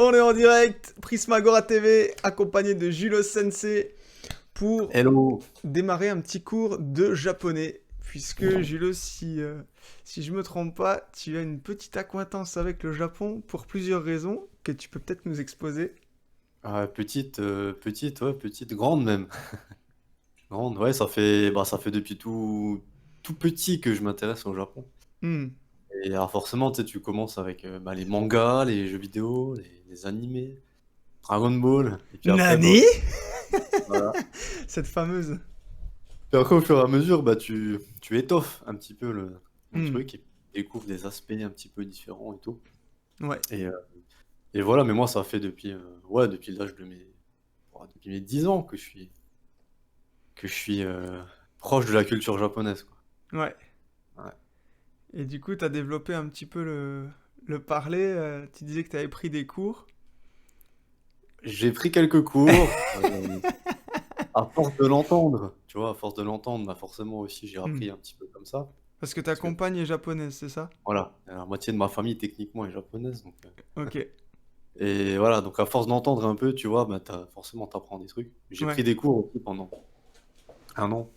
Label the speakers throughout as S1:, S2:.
S1: On est en direct, Prismagora TV, accompagné de Julos Sensei pour
S2: Hello.
S1: démarrer un petit cours de japonais. Puisque Julos, si je me trompe pas, tu as une petite acquaintance avec le Japon pour plusieurs raisons que tu peux peut-être nous exposer.
S2: Ah, ouais, petite, grande même. Grande, ouais, ça fait depuis tout petit que je m'intéresse au Japon.
S1: Hmm.
S2: Et alors forcément, tu sais, tu commences avec les mangas, les jeux vidéo, les animés, Dragon Ball, et puis après, bah,
S1: Nani?
S2: voilà.
S1: Cette fameuse.
S2: Puis après, au fur et à mesure, bah, tu étoffes un petit peu le
S1: Hmm.
S2: truc et tu découvres des aspects un petit peu différents et tout.
S1: Ouais.
S2: Et, euh, et voilà, mais moi, ça fait depuis l'âge depuis mes 10 ans que je suis proche de la culture japonaise, quoi.
S1: Ouais.
S2: Ouais.
S1: Et du coup, tu as développé un petit peu le parler. Tu disais que tu avais pris des cours.
S2: J'ai pris quelques cours, à force de l'entendre, tu vois, à force de l'entendre, bah forcément aussi j'ai
S1: Hmm.
S2: appris un petit peu comme ça.
S1: Parce que ta
S2: Parce que
S1: compagne est japonaise, c'est ça?
S2: voilà, la moitié de ma famille techniquement est japonaise,
S1: Ok.
S2: et voilà, donc à force d'entendre un peu, tu vois, bah forcément t'apprends des trucs. J'ai
S1: Ouais.
S2: pris des cours aussi pendant 1 an.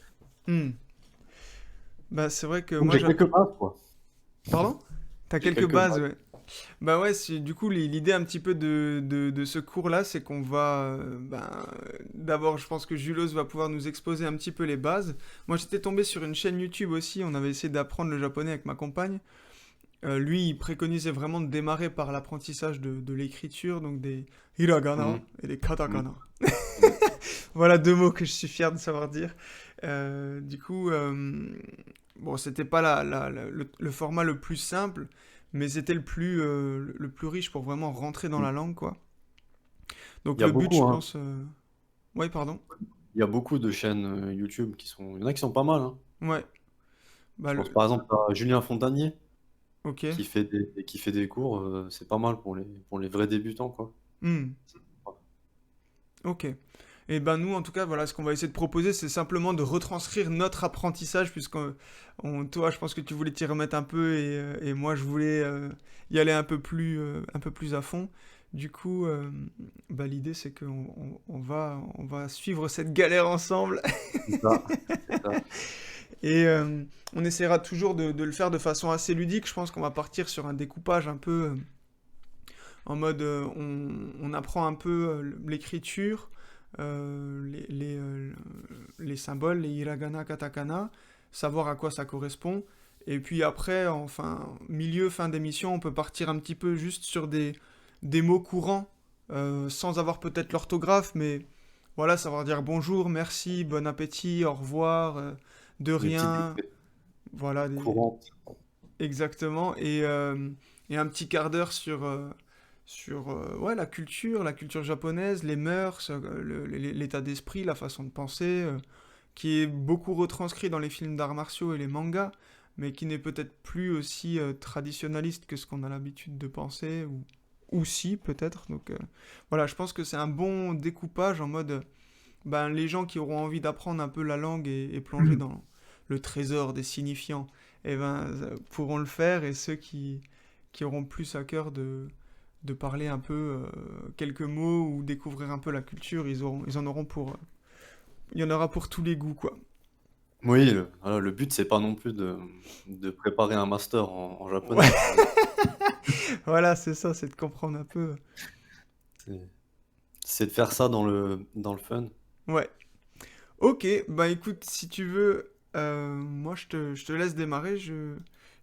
S1: Hmm. Bah, c'est vrai que
S2: Donc
S1: moi,
S2: j'ai quelques bases, quoi.
S1: Pardon? T'as
S2: J'ai
S1: quelques
S2: quelques
S1: bases,
S2: bases.
S1: ouais. Bah ouais, du coup, l'idée un petit peu de ce cours-là, c'est qu'on va... d'abord, je pense que Julos va pouvoir nous exposer un petit peu les bases. Moi, j'étais tombé sur une chaîne YouTube aussi, on avait essayé d'apprendre le japonais avec ma compagne. Lui, il préconisait vraiment de démarrer par l'apprentissage de l'écriture, donc des hiragana
S2: Mhm.
S1: et des
S2: Mhm.
S1: katakana.
S2: Mhm.
S1: Voilà deux mots que je suis fier de savoir dire. Du coup, bon, c'était pas le format le plus simple, mais c'était le plus riche pour vraiment rentrer dans
S2: Mhm.
S1: la langue, quoi. Donc
S2: Il y a
S1: le but, je
S2: beaucoup, hein.
S1: pense... Ouais, pardon.
S2: Il y a beaucoup de chaînes YouTube il y en a qui sont pas mal, hein.
S1: Ouais, bah
S2: Je pense par exemple à Julien Fontanier.
S1: ok.
S2: qui fait des cours, c'est pas mal pour les vrais débutants, quoi.
S1: Hmm, ok. Et ben nous, en tout cas, voilà, ce qu'on va essayer de proposer, c'est simplement de retranscrire notre apprentissage, toi, je pense que tu voulais t'y remettre un peu, et moi, je voulais y aller un peu plus à fond. Du coup, bah, l'idée, c'est on va suivre cette galère ensemble,
S2: C'est ça, c'est ça.
S1: et on essaiera toujours de le faire de façon assez ludique. Je pense qu'on va partir sur un découpage un peu en mode, on apprend un peu l'écriture, les symboles, les hiragana, katakana, savoir à quoi ça correspond. Et puis après, enfin, milieu, fin d'émission, on peut partir un petit peu juste sur des mots courants, sans avoir peut-être l'orthographe, mais voilà, savoir dire bonjour, merci, bon appétit, au revoir, de
S2: Des petites
S1: rien,
S2: expressions
S1: voilà,
S2: courantes.
S1: exactement. Et un petit quart d'heure sur ouais, la culture japonaise, les mœurs, l'état d'esprit, la façon de penser, qui est beaucoup retranscrit dans les films d'arts martiaux et les mangas, mais qui n'est peut-être plus aussi traditionnaliste que ce qu'on a l'habitude de penser, ou si peut-être. Donc voilà, je pense que c'est un bon découpage en mode, ben, les gens qui auront envie d'apprendre un peu la langue et plonger dans le trésor des signifiants, eh ben, pourront le faire, et ceux qui auront plus à cœur de parler un peu quelques mots ou découvrir un peu la culture, ils en auront pour... il y en aura pour tous les goûts, quoi.
S2: Oui, voilà, le but, c'est pas non plus de préparer un master en
S1: Ouais,
S2: japonais.
S1: voilà, c'est ça, c'est de comprendre un peu.
S2: C'est c'est de faire ça dans le fun.
S1: Ouais. Ok, bah écoute, si tu veux, moi je te laisse démarrer. Je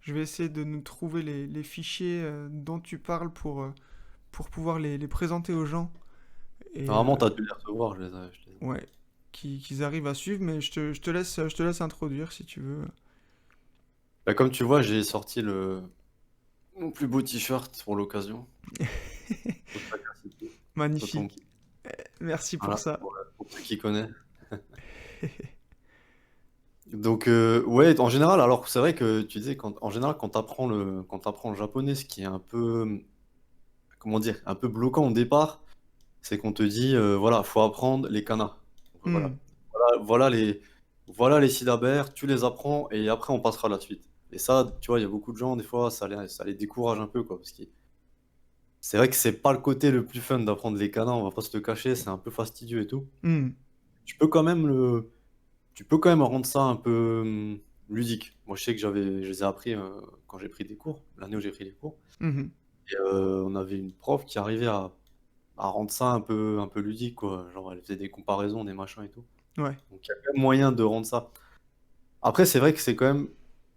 S1: vais essayer de nous trouver les fichiers dont tu parles pour pouvoir les présenter aux gens. Et
S2: Normalement, t'as dû les recevoir, je les ai.
S1: ouais, qu'ils arrivent à suivre, mais je te laisse introduire si tu veux.
S2: Bah, comme tu vois, j'ai sorti mon plus beau t-shirt pour l'occasion. Osaka City, Totonki.
S1: Magnifique. Merci pour
S2: Voilà,
S1: ça.
S2: pour ceux qui connaissent. Donc, ouais, en général, alors c'est vrai que tu disais, en général, quand t'apprends le japonais, ce qui est un peu, comment dire, un peu bloquant au départ, c'est qu'on te dit, voilà, faut apprendre les kanas. Donc,
S1: Hmm,
S2: voilà les syllabaires, tu les apprends et après on passera à la suite. Et ça, tu vois, il y a beaucoup de gens, des fois, ça les décourage un peu, quoi, parce qu'ils C'est vrai que c'est pas le côté le plus fun d'apprendre les kanas, on va pas se le cacher, c'est un peu fastidieux et tout.
S1: Hmm.
S2: Tu peux quand même le tu peux quand même rendre ça un peu, ludique. Moi, je sais que je les ai appris, quand j'ai pris des cours, l'année où j'ai pris les cours
S1: Mhm.
S2: et on avait une prof qui arrivait à rendre ça un peu ludique, quoi. Genre, elle faisait des comparaisons, des machins et tout.
S1: Ouais.
S2: Donc il y a quand même moyen de rendre ça. Après, c'est vrai que c'est quand même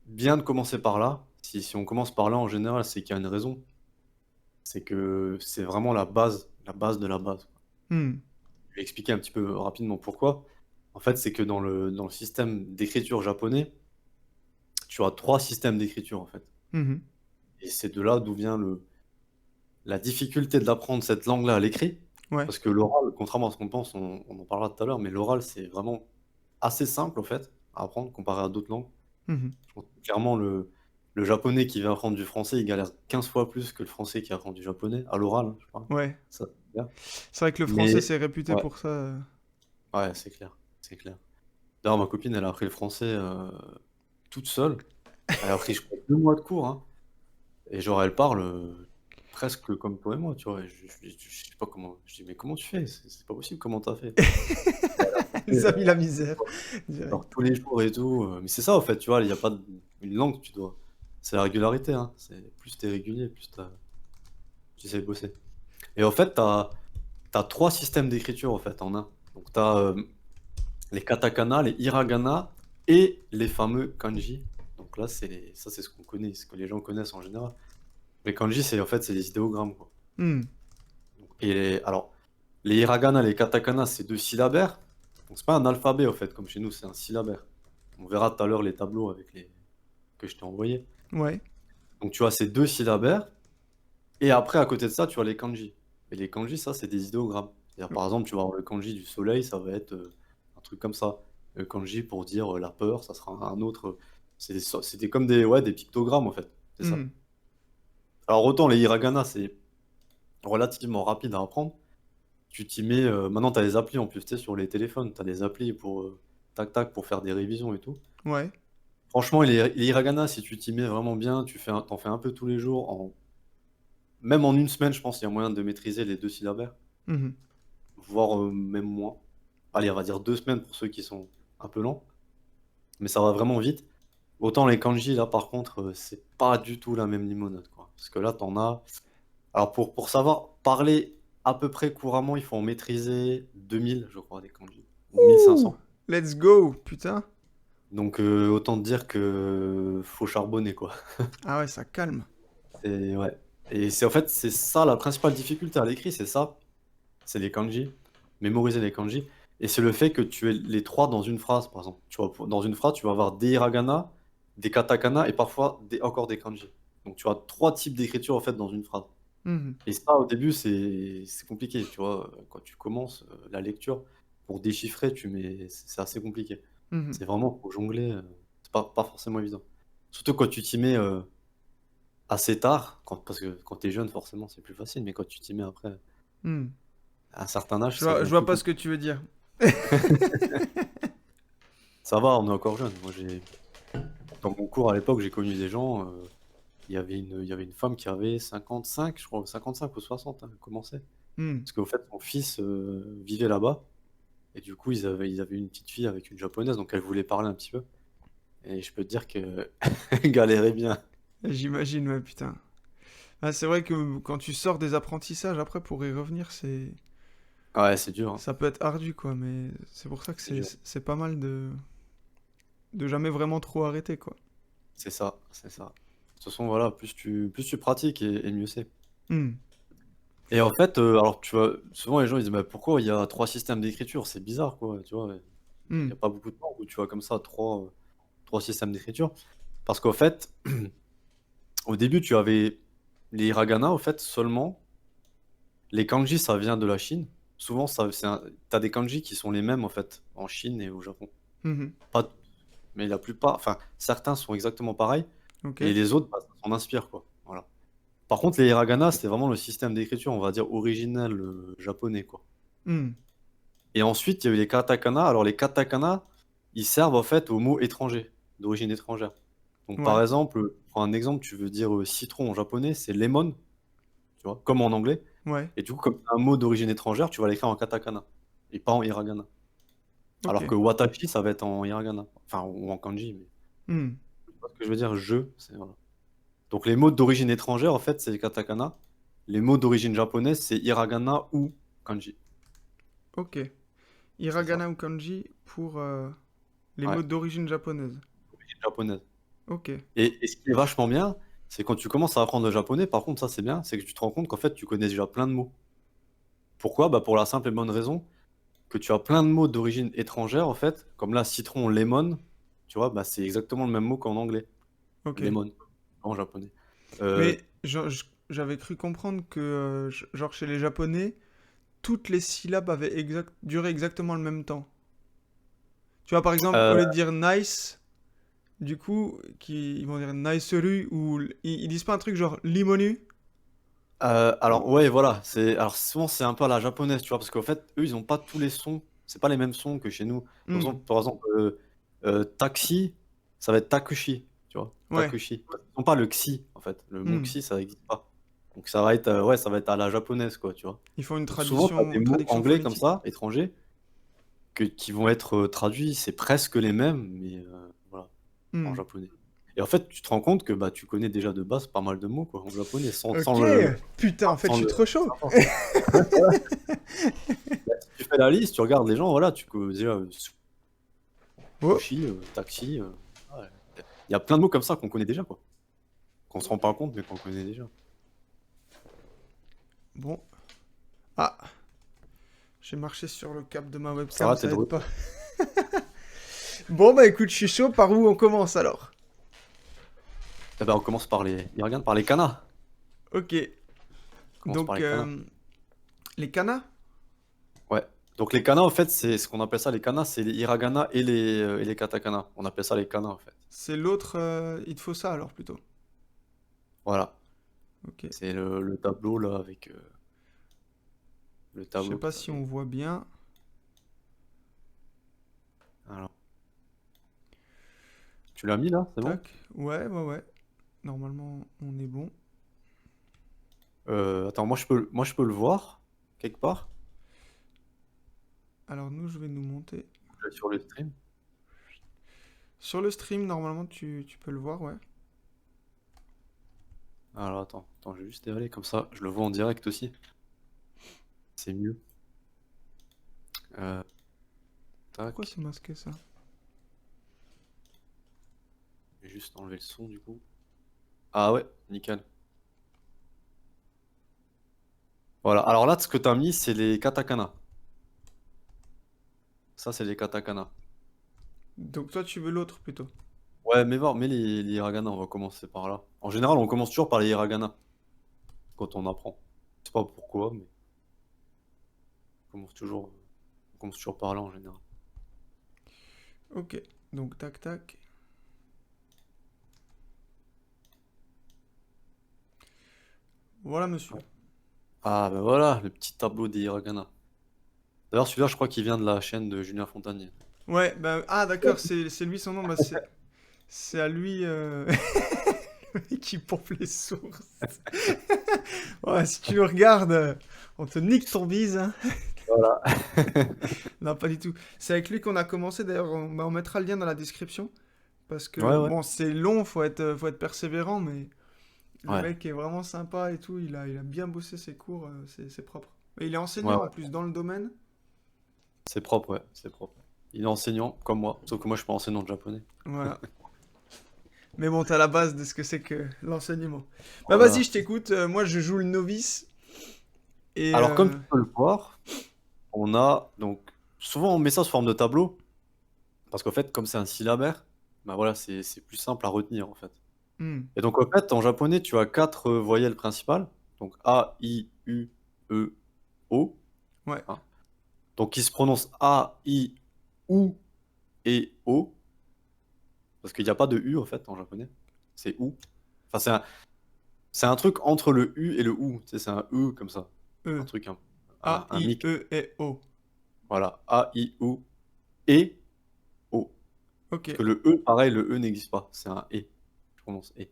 S2: bien de commencer par là. Si on commence par là, en général, c'est qu'il y a une raison. C'est que c'est vraiment la base de la base.
S1: Hmm.
S2: Je vais expliquer un petit peu rapidement pourquoi. En fait, c'est que dans le système d'écriture japonais, tu as 3 systèmes d'écriture, en fait.
S1: Mhm.
S2: Et c'est de là d'où vient la difficulté d'apprendre cette langue-là à l'écrit.
S1: Ouais.
S2: Parce que l'oral, contrairement à ce qu'on pense, on en parlera tout à l'heure, mais l'oral, c'est vraiment assez simple, en fait, à apprendre comparé à d'autres langues.
S1: Mhm.
S2: Je pense que clairement, le japonais qui veut apprendre du français, il galère 15 fois plus que le français qui apprend du japonais, à l'oral, hein, je parle.
S1: Ouais.
S2: Ça, c'est clair.
S1: C'est vrai que le français,
S2: Mais
S1: c'est réputé
S2: ouais,
S1: pour ça.
S2: ouais, c'est clair, c'est clair. D'ailleurs, ma copine, elle a appris le français, toute seule. Elle a pris, je crois, 2 mois de cours, hein, et genre elle parle, presque comme toi et moi, tu vois? Et je sais pas comment je dis: «Mais comment tu fais? C'est pas possible, comment tu as fait?»
S1: Elle nous a mis la misère,
S2: Genre
S1: direct.
S2: tous les jours et tout, mais c'est ça, en fait, tu vois? Il y a pas d une langue, tu dois c'est la régularité, hein. C'est plus tu es régulier, plus tu essaies de bosser. Et en fait, tu as 3 systèmes d'écriture, en fait, en un. Donc tu as, les katakana, les hiragana et les fameux kanji. Donc là, c'est ce qu'on connaît, ce que les gens connaissent en général. Les kanji, c'est en fait, c'est des idéogrammes, quoi.
S1: Hmm.
S2: Donc alors, les hiragana, les katakana, c'est 2 syllabaires. Donc c'est pas un alphabet, en fait, comme chez nous, c'est un syllabaire. On verra tout à l'heure les tableaux avec les que je t'ai envoyés.
S1: Ouais.
S2: Donc tu as ces 2 syllabaires et après, à côté de ça, tu as les kanji. Et les kanji, ça, c'est des idéogrammes. C'est-à-dire, par exemple, tu vas avoir le kanji du soleil, ça va être, un truc comme ça. Le kanji pour dire, la peur, ça sera un autre, c'était comme des pictogrammes, en fait, c'est ça.
S1: Hmm.
S2: Alors autant les hiragana, c'est relativement rapide à apprendre. Tu t'y mets, maintenant tu as les applis en plus, tu sais, sur les téléphones, tu as des applis pour, tac tac, pour faire des révisions et tout.
S1: Ouais.
S2: Franchement, les hiragana, si tu t'y mets vraiment bien, tu en fais un peu tous les jours, même en une semaine, je pense, il y a moyen de maîtriser les 2 syllabaires,
S1: Mhm.
S2: voire, même moins. Allez, on va dire 2 semaines pour ceux qui sont un peu lents, mais ça va vraiment vite. Autant les kanji, là, par contre, c'est pas du tout la même limonade, quoi. Parce que là, tu en as alors pour savoir parler à peu près couramment, il faut en maîtriser 2000, je crois, des kanji, ou
S1: Ouh,
S2: 1500.
S1: let's go, putain.
S2: Donc autant te dire que faut charbonner, quoi.
S1: Ah ouais, ça calme.
S2: C'est ouais et c'est en fait, c'est ça la principale difficulté à l'écrit, c'est ça, c'est les kanji, mémoriser les kanji et c'est le fait que tu aies les 3 dans une phrase, par exemple. Tu vois, dans une phrase, tu vas avoir des hiragana, des katakana et parfois encore des kanji. Donc tu as 3 types d'écriture, en fait, dans une phrase.
S1: Mhm.
S2: Et ça, au début, c'est compliqué, tu vois? Quand tu commences, la lecture, pour déchiffrer, c'est assez compliqué.
S1: Mhm.
S2: C'est vraiment, faut jongler, c'est pas forcément évident. Surtout quand tu t'y mets, assez tard, parce que quand tu es jeune, forcément, c'est plus facile, mais quand tu t'y mets après,
S1: Hmm.
S2: à un certain âge, ça
S1: Je
S2: devient
S1: vois
S2: plus
S1: pas ce que
S2: compliqué.
S1: tu veux dire.
S2: Ça va, on est encore jeune. Moi, dans mon cours à l'époque, j'ai connu des gens, il y avait une femme qui avait 55, je crois, 55 ou 60, hein, elle commençait.
S1: Hmm.
S2: Parce qu'au fait, son fils, vivait là-bas. Et du coup, ils avaient une petite fille avec une japonaise, donc elle voulait parler un petit peu. Et je peux te dire qu'elle galérait bien.
S1: J'imagine, ouais, putain. Ah, c'est vrai que quand tu sors des apprentissages, après, pour y revenir,
S2: Ouais, c'est dur, hein.
S1: ça peut être ardu, quoi. Mais c'est pour ça que
S2: C'est dur.
S1: c'est pas mal de jamais vraiment trop arrêter, quoi.
S2: C'est ça, c'est ça. De toute façon, voilà, plus tu pratiques et mieux c'est.
S1: Hmm.
S2: Et en fait, alors tu vois, souvent les gens ils disent: «Bah, pourquoi il y a 3 systèmes d'écriture? C'est bizarre quoi», tu vois? Il
S1: Hmm.
S2: y a pas beaucoup de langues où tu vois comme ça 3 systèmes d'écriture. Parce qu'en fait, au début, tu avais les hiragana, au fait, seulement. Les kanji, ça vient de la Chine. Souvent, ça c'est un tu des kanji qui sont les mêmes, en fait, en Chine et au Japon.
S1: Mhm.
S2: Pas tous, mais la plupart, enfin, certains sont exactement pareils
S1: Ok.
S2: et les autres, bah, ça s'en inspire, quoi, voilà. Par contre, les hiragana, c'est vraiment le système d'écriture, on va dire, originel, japonais, quoi.
S1: Hmm.
S2: Et ensuite, il y a eu les katakana. Alors les katakana, ils servent, en fait, aux mots étrangers, d'origine étrangère. Donc par
S1: Ouais.
S2: exemple, prends un exemple, tu veux dire, citron en japonais, c'est lemon. tu vois, comme en anglais.
S1: Ouais,
S2: Et du coup, comme c'est un mot d'origine étrangère, tu vas l'écrire en katakana et pas en hiragana.
S1: ok.
S2: Alors que watashi, ça va être en hiragana, enfin ou en kanji, mais
S1: Hmm,
S2: tu vois ce que je veux dire? Je, c'est voilà. Donc les mots d'origine étrangère, en fait, c'est katakana. Les mots d'origine japonaise, c'est hiragana ou kanji.
S1: ok.
S2: C'est ça.
S1: Hiragana ou kanji pour les
S2: Ouais,
S1: mots d'origine japonaise.
S2: origine japonaise.
S1: Ok,
S2: Et ce qui est vachement bien, c'est quand tu commences à apprendre le japonais, par contre, ça c'est bien, c'est que tu te rends compte qu'en fait, tu connais déjà plein de mots. Pourquoi? Bah pour la simple et bonne raison que tu as plein de mots d'origine étrangère, en fait, comme là, citron, lemon, tu vois, bah c'est exactement le même mot qu'en anglais.
S1: ok.
S2: Lemon, en japonais. Euh,
S1: Mais j'avais cru comprendre que, genre chez les Japonais, toutes les syllabes avaient duré exactement le même temps. Tu vois, par exemple, au
S2: euh,
S1: lieu de dire nice, du coup, ils vont dire niceru, ou ils disent pas un truc genre limonu?
S2: alors
S1: Ou...
S2: ouais, voilà, alors souvent c'est un peu à la japonaise, tu vois, parce qu'en fait, eux, ils ont pas tous les sons, c'est pas les mêmes sons que chez nous.
S1: Hmm,
S2: Par exemple, taxi, ça va être takushi, tu vois,
S1: ouais,
S2: takushi. Ils ont pas le xi, en fait. Le mot
S1: hmm.
S2: xi, ça existe pas. Donc ça va être, ouais, ça va être à la japonaise, quoi, tu vois.
S1: Ils font une
S2: Donc souvent, tu as des mots
S1: traduction
S2: anglais comme
S1: phonétique.
S2: ça, étrangers, qui vont être traduits, c'est presque les mêmes, mais voilà, en
S1: Hmm.
S2: japonais. Et en fait, tu te rends compte que bah, tu connais déjà de base pas mal de mots, quoi, en japonais,
S1: Ok, putain, en fait, je
S2: sans
S1: suis
S2: le
S1: trop chaud.
S2: savoir. Bah, si tu fais la liste, tu regardes les gens, voilà, tu connais déjà
S1: Oh,
S2: sushi, taxi. Ouais. Il y a plein de mots comme ça qu'on connaît déjà, quoi. Qu'on se rend pas compte, mais qu'on connaît déjà.
S1: bon. Ah, j'ai marché sur le câble de ma
S2: Ça
S1: webcam,
S2: va, t'es
S1: ça
S2: de
S1: aide pas.
S2: retour.
S1: Bon, bah écoute, je suis chaud. Par où on commence alors?
S2: Eh ben, on commence par regarde, par les kanas.
S1: Ok,
S2: On commence par
S1: donc
S2: les kanas.
S1: les kanas?
S2: Ouais. Donc les kanas, en fait, c'est ce qu'on appelle ça, les kanas, c'est les hiragana et les katakana. On appelle ça les kanas, en fait.
S1: C'est l'autre, il te faut ça alors plutôt.
S2: Voilà.
S1: Ok.
S2: C'est le tableau, là, avec le
S1: Je sais
S2: tableau que
S1: pas si on
S2: t'avais.
S1: voit bien.
S2: Alors, tu l'as mis, là? C'est bon?
S1: Tac. Ouais, ouais, ouais. Normalement, on est bon.
S2: Attends, moi, je peux le voir, quelque part.
S1: Alors nous, je vais nous monter.
S2: Je vais sur le stream.
S1: Sur le stream, normalement, tu peux le voir, ouais.
S2: Alors, attends, je vais juste dévaler, comme ça, je le vois en direct aussi. C'est mieux. Euh,
S1: Pourquoi
S2: tac.
S1: c'est masqué ça?
S2: Je vais juste enlever le son, du coup. Ah ouais, nickel. Voilà. Alors là, ce que t'as mis, c'est les katakana. Ça, c'est les katakana.
S1: Donc toi, tu veux l'autre plutôt.
S2: Ouais, mais les hiragana, on va commencer par là. En général, on commence toujours par les hiragana quand on apprend. Je sais pas pourquoi, mais on commence toujours par là en général.
S1: Ok. Donc tac tac. Voilà, monsieur.
S2: Ouais. Ah bah voilà, le petit tableau des hiragana. D'ailleurs, celui-là, je crois qu'il vient de la chaîne de Julien Fontanier.
S1: Ouais, bah ah d'accord, c'est lui son nom. Bah c'est à lui qui pompe les sources. Ouais, si tu le regardes, on te nique ton bise, hein.
S2: Voilà.
S1: Non, pas du tout. C'est avec lui qu'on a commencé. D'ailleurs, on mettra le lien dans la description. Parce
S2: Ouais,
S1: que,
S2: ouais.
S1: bon, c'est long, faut être persévérant, mais le
S2: Ouais,
S1: mec est vraiment sympa et tout. Il a bien bossé ses cours, c'est propre. Et il est
S2: ouais,
S1: enseignant en
S2: ouais.
S1: plus dans le domaine.
S2: C'est propre, ouais, c'est propre. Il est enseignant, comme moi. Sauf que moi, je suis pas enseignant de japonais.
S1: Voilà. Mais bon, t'as la base de ce que c'est que l'enseignement. Bah vas-y,
S2: Voilà.
S1: je t'écoute. Moi, je joue le novice. Et
S2: Alors, comme tu peux le voir, on a donc souvent on met ça sous forme de tableau parce qu'en fait, comme c'est un syllabaire, bah voilà, c'est plus simple à retenir en fait.
S1: hmm,
S2: Et donc en fait, en japonais, tu as quatre voyelles principales, donc A, I, U, E, O,
S1: ouais.
S2: hein. Donc qui se prononcent A, I, OU et O, parce qu'il n'y a pas de U en fait en japonais, c'est OU. Enfin, c'est un truc entre le U et le OU, tu sais, c'est un E comme ça,
S1: E.
S2: un truc,
S1: A,
S2: un
S1: I,
S2: mic.
S1: E, E, O.
S2: Voilà, A, I, U et O.
S1: Ok,
S2: Parce que le E, pareil, le E n'existe pas. C'est un E. Je prononce E.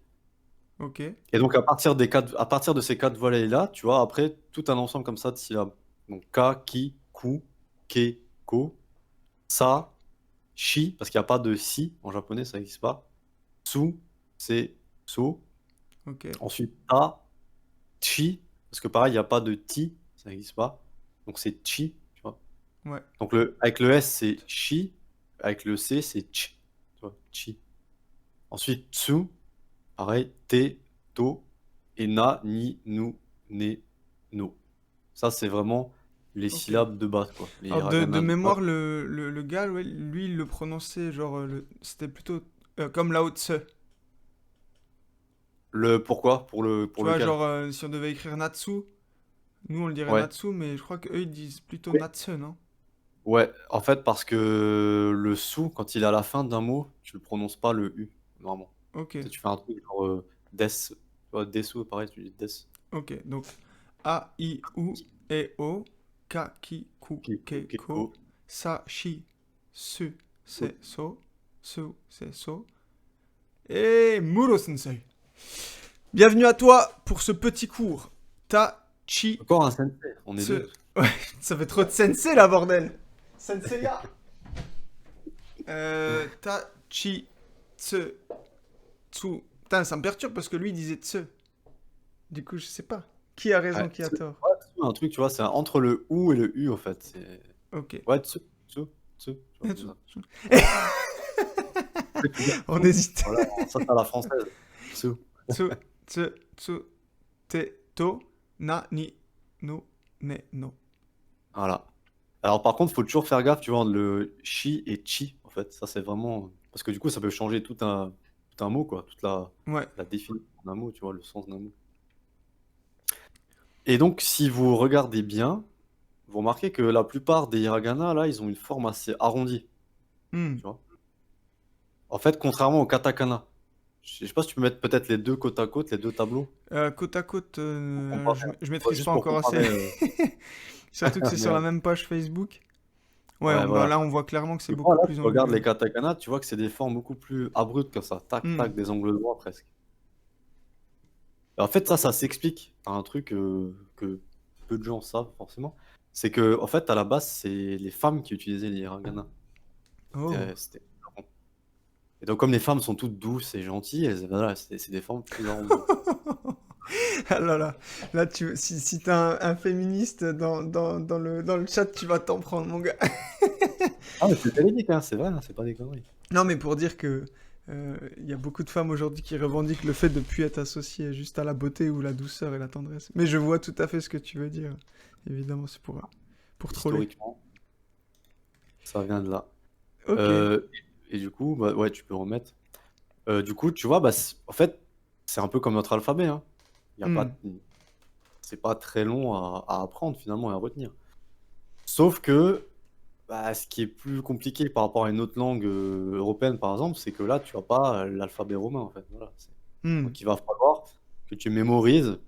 S1: Ok,
S2: Et donc, à partir de ces quatre voyelles-là, tu vois, après, tout un ensemble comme ça de syllabes. Donc, ka, ki, ku, ke, ko, sa, shi, parce qu'il n'y a pas de si en japonais, ça n'existe pas. Su, c'est so.
S1: ok,
S2: Ensuite, ta, chi, parce que pareil, il n'y a pas de ti, ça n'existe pas. Donc, c'est chi, tu vois.
S1: ouais,
S2: Donc, avec le S, c'est shi. Avec le C, c'est ch. Tu vois, chi. Ensuite, tsu, pareil, te, to. Et na, ni, nu, ne, no. Ça, c'est vraiment les
S1: ok.
S2: syllabes de base, quoi. Les
S1: Alors de
S2: hiragana de base.
S1: mémoire, le gars, ouais, lui, il le prononçait genre, c'était plutôt comme Lao Tse.
S2: Le pourquoi?
S1: Tu
S2: Pour
S1: vois,
S2: lequel?
S1: genre, si on devait écrire Natsu, nous on le dirait
S2: Ouais.
S1: Natsu, mais je crois qu'eux ils disent plutôt
S2: Oui.
S1: Natsu, non?
S2: Ouais, en fait, parce que le sou, quand il est à la fin d'un mot, tu le prononces pas le U, normalement.
S1: Ok,
S2: Tu sais, tu fais un truc genre des, tu vois, desu, pareil, tu dis des.
S1: ok. Donc, A, I, U, E, O, Ka, Ki, Ku, Ke,
S2: Kiko.
S1: Ko, Sa, Shi, Su, Se, So, Su, Se, So, et Muro Sensei. Bienvenue à toi pour ce petit cours. Ta, Chi,
S2: Encore un sensei, on est
S1: Tse.
S2: deux.
S1: Ouais, ça fait trop de sensei là, bordel. Senseiya. Ta, Chi, Tse, Tsu. Putain, ça me perturbe parce que lui il disait Tse. Du coup, je sais pas. Qui a
S2: Ouais,
S1: raison, qui a tort?
S2: un truc, tu vois, c'est entre le OU et le U, en fait.
S1: Ok.
S2: Ouais, tu vois, comme ça. Tu veux dire
S1: On
S2: tsu,
S1: hésite.
S2: voilà, ça, c'est à la française. Tsu.
S1: Tsu, tsu, tsu, te, to, na, ni, no, ne, no.
S2: Voilà. Alors, par contre, faut toujours faire gaffe, tu vois, entre le chi et chi, en fait. Ça, c'est vraiment. Parce que du coup, ça peut changer tout un mot, quoi. Toute
S1: Ouais.
S2: la définition d'un mot, tu vois, le sens d'un mot. Et donc, si vous regardez bien, vous remarquez que la plupart des hiragana, là, ils ont une forme assez arrondie,
S1: Hmm.
S2: tu vois. En fait, contrairement au katakana. Je sais pas si tu peux mettre peut-être les deux côte à côte, les deux tableaux,
S1: Côte à côte,
S2: pour comparer, hein.
S1: je
S2: Ouais,
S1: maîtrise
S2: juste
S1: pas
S2: pour
S1: encore assez.
S2: comparer.
S1: Surtout que c'est sur la
S2: Merde.
S1: même page Facebook. Ouais,
S2: Ouais,
S1: bah
S2: voilà.
S1: là on voit clairement que c'est
S2: Tu vois,
S1: beaucoup
S2: là,
S1: plus
S2: tu regardes les
S1: anguleux.
S2: katakana, tu vois que c'est des formes beaucoup plus abruptes comme ça. Tac,
S1: Hmm.
S2: tac, des angles droits presque. Et en fait, ça s'explique par un truc que peu de gens savent forcément. C'est que, en fait, à la base, c'est les femmes qui utilisaient les hiragana.
S1: Oh.
S2: C'était marrant. Et donc, comme les femmes sont toutes douces et gentilles, voilà, c'est des formes plus arrondies.
S1: Ah là là, là si t'as un féministe dans le chat, tu vas t'en prendre, mon gars.
S2: Ah, mais c'est véridique, hein, c'est vrai, hein, c'est pas des conneries.
S1: Non, mais pour dire que il y a beaucoup de femmes aujourd'hui qui revendiquent le fait de ne plus être associées juste à la beauté ou la douceur et la tendresse. Mais je vois tout à fait ce que tu veux dire. Évidemment, c'est pour troller.
S2: Historiquement, ça vient de là.
S1: Ok.
S2: Euh, et du coup, bah, ouais, tu peux remettre. Du coup, tu vois, bah, en fait, c'est un peu comme notre alphabet, hein. Il y a
S1: Hmm.
S2: pas, c'est pas très long à apprendre finalement et à retenir. Sauf que, bah, ce qui est plus compliqué par rapport à une autre langue européenne, par exemple, c'est que là, tu as pas l'alphabet romain, en fait. Voilà.
S1: Hmm.
S2: Donc, il va falloir que tu mémorises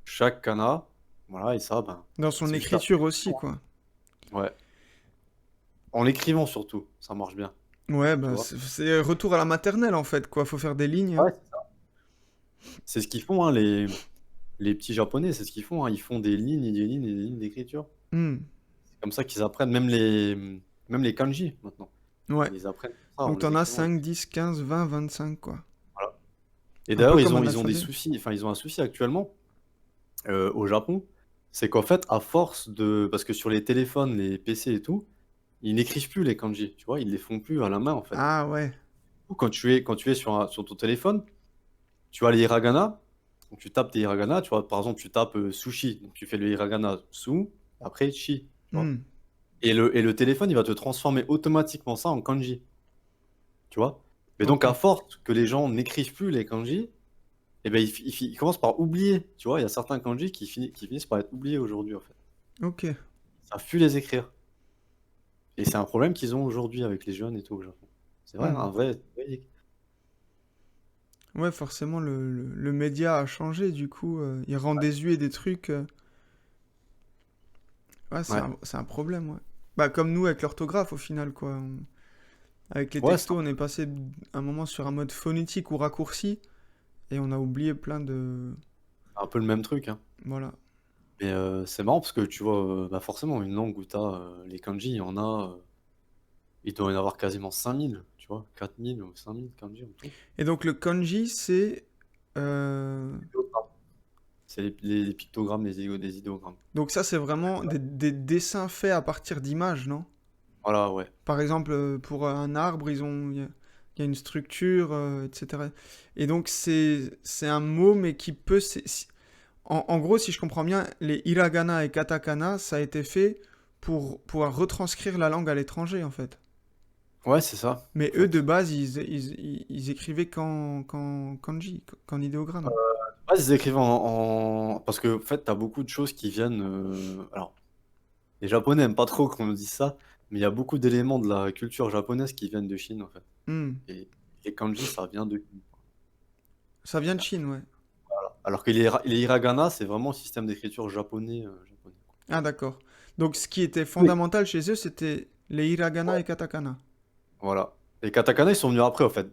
S2: chaque kana. Voilà, et ça, ben,
S1: Dans son
S2: c'est juste à
S1: écriture aussi, quoi.
S2: Ouais. En l'écrivant surtout, ça marche bien,
S1: Ouais,
S2: tu
S1: bah,
S2: vois.
S1: c'est retour à la maternelle, en fait, quoi. Faut faire des lignes.
S2: Ouais, c'est ce qu'ils font, hein, les petits japonais, c'est ce qu'ils font, hein. Ils font des lignes et des lignes et des lignes d'écriture.
S1: Hmm.
S2: C'est comme ça qu'ils apprennent, même les kanji maintenant.
S1: Ouais.
S2: Ils apprennent ça en
S1: Donc
S2: les
S1: t'en as
S2: écrivant.
S1: 5, 10, 15, 20, 25, quoi.
S2: Voilà. Et
S1: Un peu
S2: d'ailleurs,
S1: comme un
S2: ils ont des
S1: alphabet.
S2: soucis, enfin, ils ont un souci actuellement au Japon. C'est qu'en fait, à force de. Parce que sur les téléphones, les PC et tout, ils n'écrivent plus les kanji, tu vois, ils les font plus à la main en fait.
S1: Ah ouais.
S2: Ou quand tu es sur ton téléphone, tu as les hiragana, donc tu tapes tes hiragana, tu vois, par exemple, tu tapes sushi, donc tu fais le hiragana su, après chi, tu vois.
S1: Hmm.
S2: Et le téléphone, il va te transformer automatiquement ça en kanji, tu vois. Mais donc,
S1: Ok.
S2: à force que les gens n'écrivent plus les kanji, eh ben, ils commencent par oublier, tu vois. Il y a certains kanji qui finissent par être oubliés aujourd'hui, en fait.
S1: Ok.
S2: Ils savent plus les écrire. Et c'est un problème qu'ils ont aujourd'hui avec les jeunes et tout au Japon. C'est vrai, hein,
S1: Hmm.
S2: un vrai. Vrai-
S1: Ouais, forcément, le média a changé, du coup, il rend désuet des trucs. Ouais,
S2: Ouais,
S1: c'est un problème, ouais. Bah, comme nous avec l'orthographe, au final, quoi. Avec les
S2: ouais, c'est
S1: textos, on est passé un moment sur un mode phonétique ou raccourci. et on a oublié plein de...
S2: Un peu le même truc, hein.
S1: Voilà.
S2: Mais c'est marrant parce que tu vois, bah, forcément, une langue où tu as les kanji, il y en a, il doit y en avoir quasiment 5000, tu vois, 4000 ou 5000 kanji en tout.
S1: Et donc le kanji, c'est... euh,
S2: C'est les pictogrammes, des idéogrammes.
S1: Donc ça, c'est vraiment des dessins faits à partir d'images, non?
S2: Voilà, ouais.
S1: Par exemple, pour un arbre, il y a une structure, etc. Et donc c'est un mot, mais qui peut... en gros, si je comprends bien, les hiragana et katakana, ça a été fait pour pouvoir retranscrire la langue à l'étranger, en fait.
S2: Ouais, c'est ça,
S1: Mais
S2: en
S1: eux, de
S2: fait.
S1: base, ils écrivaient qu'en kanji, qu'en idéogramme.
S2: Ouais, ils écrivent parce que, en fait, tu as beaucoup de choses qui viennent. Alors, les Japonais aiment pas trop qu'on nous dise ça, mais il y a beaucoup d'éléments de la culture japonaise qui viennent de Chine, en fait.
S1: Hmm.
S2: Et les kanji, ça vient de Chine.
S1: Ça vient de Chine, ouais.
S2: Alors que les hiragana, c'est vraiment le système d'écriture japonais.
S1: Ah, d'accord. Donc ce qui était
S2: Oui.
S1: fondamental chez eux, c'était les hiragana et katakana.
S2: Voilà. Les katakana, ils sont venus après, en fait.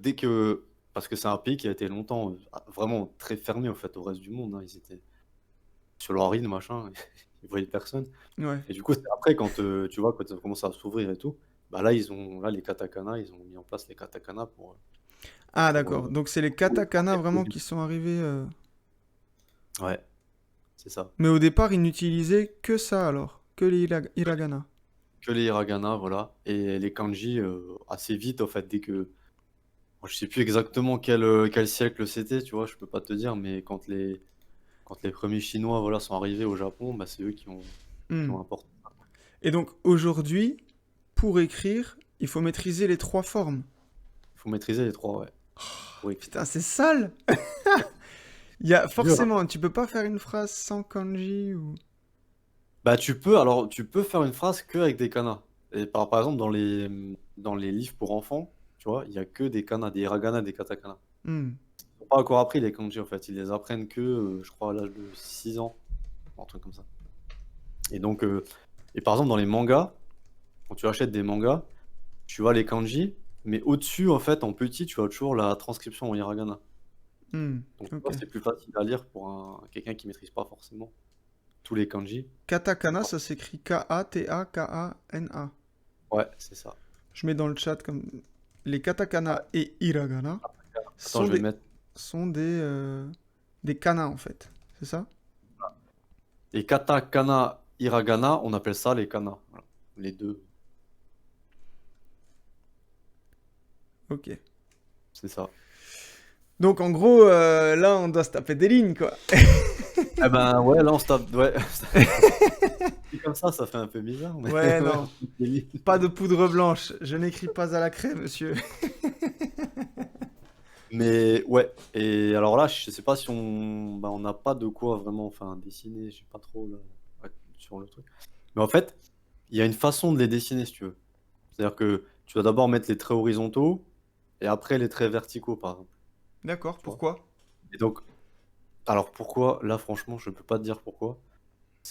S2: Parce que c'est un pays qui a été longtemps vraiment très fermé, en fait, au reste du monde, hein. Ils étaient sur leur île, machin, ils voyaient personne.
S1: Ouais.
S2: Et du coup, c'est après, quand tu vois, quand ça commence à s'ouvrir et tout, bah là, les katakana, ils ont mis en place les katakana
S1: Ah,
S2: pour,
S1: d'accord. Donc c'est les
S2: pour les
S1: katakana
S2: transmettre aux
S1: vraiment
S2: îles.
S1: qui sont arrivés.
S2: Ouais, c'est ça.
S1: Mais au départ, ils n'utilisaient que ça alors, que les hiragana.
S2: Que les hiragana, voilà. Et les kanji, assez vite, en fait, moi, je sais plus exactement quel siècle c'était, tu vois, je peux pas te dire, mais quand les premiers Chinois, voilà, sont arrivés au Japon, bah, c'est eux qui
S1: Hmm.
S2: ont importé.
S1: Et donc aujourd'hui, pour écrire, il faut maîtriser les trois formes.
S2: Il faut maîtriser les trois, ouais, pour écrire.
S1: Putain, c'est sale! Il y a
S2: C'est dur, hein.
S1: forcément, tu peux pas faire une phrase sans kanji ou.
S2: Bah, tu peux faire une phrase que avec des kanas. Et par exemple, dans les livres pour enfants, tu vois, il y a que des kanas, des hiragana, des katakana.
S1: Hmm.
S2: Ils n'ont pas encore appris les kanji, en fait. Ils les apprennent que, je crois, à l'âge de 6 ans, un truc comme ça. Et donc, par exemple, dans les mangas, quand tu achètes des mangas, tu vois les kanji, mais au-dessus, en fait, en petit, tu as toujours la transcription en hiragana.
S1: Hmm.
S2: Donc, tu
S1: Ok.
S2: vois, c'est plus facile à lire pour quelqu'un qui maîtrise pas forcément tous les kanji.
S1: Katakana, ça s'écrit Katakana.
S2: Ouais, c'est ça.
S1: Je mets dans le chat comme les katakana et hiragana
S2: Attends,
S1: sont
S2: je vais
S1: des
S2: mettre.
S1: sont des kanas en fait. C'est ça?
S2: Et katakana, hiragana, on appelle ça les kana. Voilà. Les deux,
S1: Ok.
S2: c'est ça.
S1: Donc en gros, là, on doit se taper des lignes, quoi.
S2: Eh ben ouais, là on se tape. Ouais. Dit comme ça fait un peu bizarre, mais
S1: Ouais,
S2: ouais,
S1: non. Pas de poudre blanche. Je n'écris pas à la craie, monsieur.
S2: Mais ouais. Et alors là, je sais pas si on n'a pas de quoi vraiment, enfin, dessiner. Je sais pas trop là, ouais, sur le truc. Mais en fait, il y a une façon de les dessiner si tu veux. C'est-à-dire que tu vas d'abord mettre les traits horizontaux et après les traits verticaux, par exemple.
S1: D'accord,
S2: Tu vois.
S1: pourquoi?
S2: Et donc, alors pourquoi? Là, franchement, je peux pas te dire pourquoi.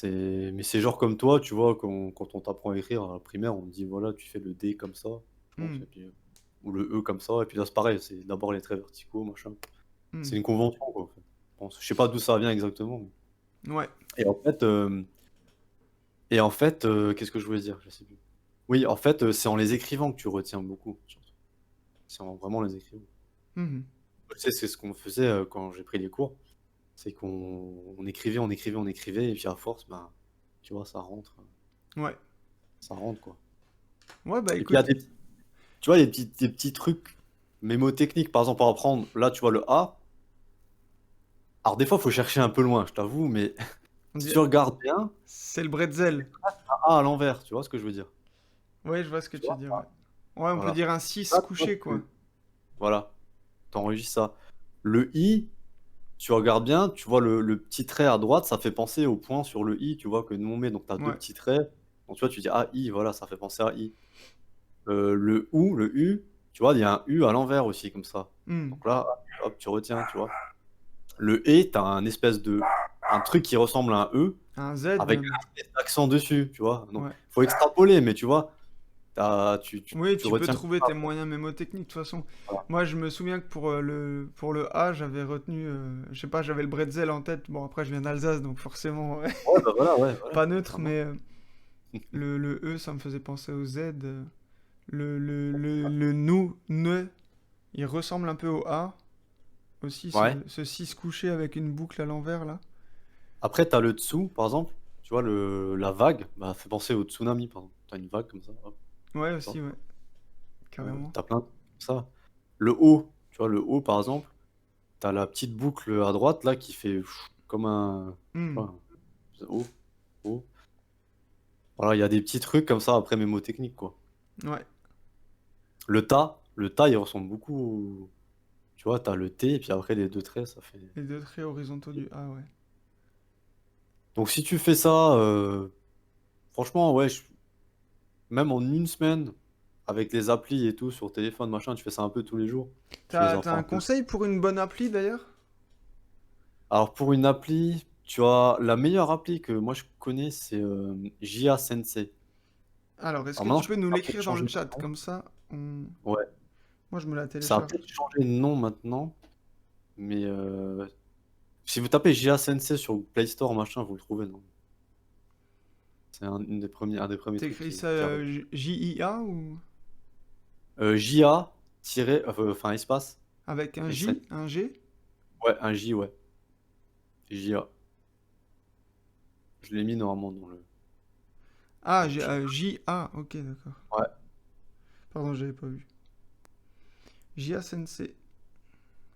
S2: Mais c'est genre comme toi, tu vois, quand on t'apprend à écrire à la primaire, on te dit voilà, tu fais le D comme ça, je pense,
S1: Hmm,
S2: et puis, ou le E comme ça, et puis là c'est pareil, c'est d'abord les traits verticaux, machin.
S1: hmm.
S2: C'est une convention, quoi, en fait. Je pense. Je sais pas d'où ça vient exactement.
S1: Ouais.
S2: Et en fait, qu'est-ce que je voulais dire? Je sais plus. Oui, en fait, c'est en les écrivant que tu retiens beaucoup, surtout. C'est en vraiment les écrivant.
S1: Mhm.
S2: Tu sais, c'est ce qu'on faisait quand j'ai pris les cours, c'est qu'on écrivait, et puis à force, ben, tu vois,
S1: Ouais.
S2: ça rentre, quoi.
S1: Ouais, bah
S2: Et puis il y a
S1: écoute.
S2: tu vois, des petits trucs mémotechniques, par exemple, pour apprendre, là, tu vois, le A. Alors, des fois, il faut chercher un peu loin, je t'avoue, mais
S1: On
S2: si
S1: dit...
S2: tu regardes bien,
S1: C'est le bretzel.
S2: un A à l'envers, tu vois ce que je veux dire?
S1: Ouais, je vois ce que
S2: Tu
S1: tu
S2: vois?
S1: dis, ouais. Ouais, on peut
S2: Voilà.
S1: dire un 6
S2: Là, tu vois,
S1: couché, quoi.
S2: voilà, t'enregistres ça. Le I, tu regardes bien, tu vois le petit trait à droite, ça fait penser au point sur le I, tu vois, que nous on met. Donc, tu as deux
S1: Ouais.
S2: petits traits. Donc, tu vois, tu dis ah, I, voilà, ça fait penser à I. Le U, tu vois, il y a un U à l'envers aussi, comme ça.
S1: Hmm.
S2: Donc là, hop, tu retiens, tu vois. Le E, tu as un truc qui ressemble à un E
S1: Un Z
S2: avec
S1: même.
S2: un accent dessus, tu vois. Donc,
S1: Ouais.
S2: faut extrapoler, mais tu vois,
S1: Oui,
S2: tu
S1: tu peux
S2: retiens.
S1: trouver tes moyens mémotechniques, de toute façon.
S2: Voilà.
S1: Moi, je me souviens que pour le A, j'avais retenu, je sais pas, j'avais le bretzel en tête. Bon, après, je viens d'Alsace, donc forcément, ouais,
S2: Ouais, bah voilà, ouais, voilà,
S1: pas
S2: ça
S1: neutre,
S2: marche.
S1: mais le E, ça me faisait penser au Z. Le nous, ne, il ressemble un peu au A. Aussi,
S2: Ouais.
S1: ce 6 couché avec une boucle à l'envers, là.
S2: Après, t'as le dessous, par exemple. Tu vois, la vague, bah, fait penser au tsunami, par exemple. T'as une vague comme ça, hop,
S1: Ouais,
S2: tu vois.
S1: aussi, ouais, carrément.
S2: T'as plein de ça. Le haut, tu vois, le haut, par exemple, t'as la petite boucle à droite, là, qui fait comme un. Je sais
S1: Hmm,
S2: pas, un haut, haut. Voilà, il y a des petits trucs comme ça, après mémotechnique, quoi.
S1: ouais,
S2: Le tas, il ressemble beaucoup tu vois, t'as le T, et puis après les deux traits, ça fait.
S1: les deux traits horizontaux du A, ouais.
S2: Donc si tu fais ça, franchement, ouais, même en une semaine, avec les applis et tout sur téléphone, machin, tu fais ça un peu tous les jours, tu les
S1: T'as
S2: apprends
S1: un
S2: un peu.
S1: conseil pour une bonne appli, d'ailleurs?
S2: Alors pour une appli, tu as la meilleure appli que moi je connais, c'est JA Sensei.
S1: Alors, est-ce
S2: Alors
S1: que
S2: maintenant,
S1: tu
S2: je
S1: peux
S2: crois que
S1: nous
S2: ça a peut-être
S1: l'écrire dans le
S2: changé de
S1: chat,
S2: nom.
S1: comme ça,
S2: Ouais,
S1: moi, je me la
S2: ça a
S1: télécharge.
S2: peut-être changé de nom maintenant, mais si vous tapez JA Sensei sur Play Store, machin, vous le trouvez, non? C'est un des premiers trucs
S1: T'écris ça
S2: qui arrive.
S1: J-I-A ou
S2: JA, enfin espace,
S1: avec un
S2: et
S1: J, un G?
S2: ouais, un J, ouais. JA. Je l'ai mis normalement
S1: Ah,
S2: dans le chat.
S1: J-A, ok, d'accord.
S2: Ouais,
S1: Pardon, j'avais pas vu. J-A Sensei,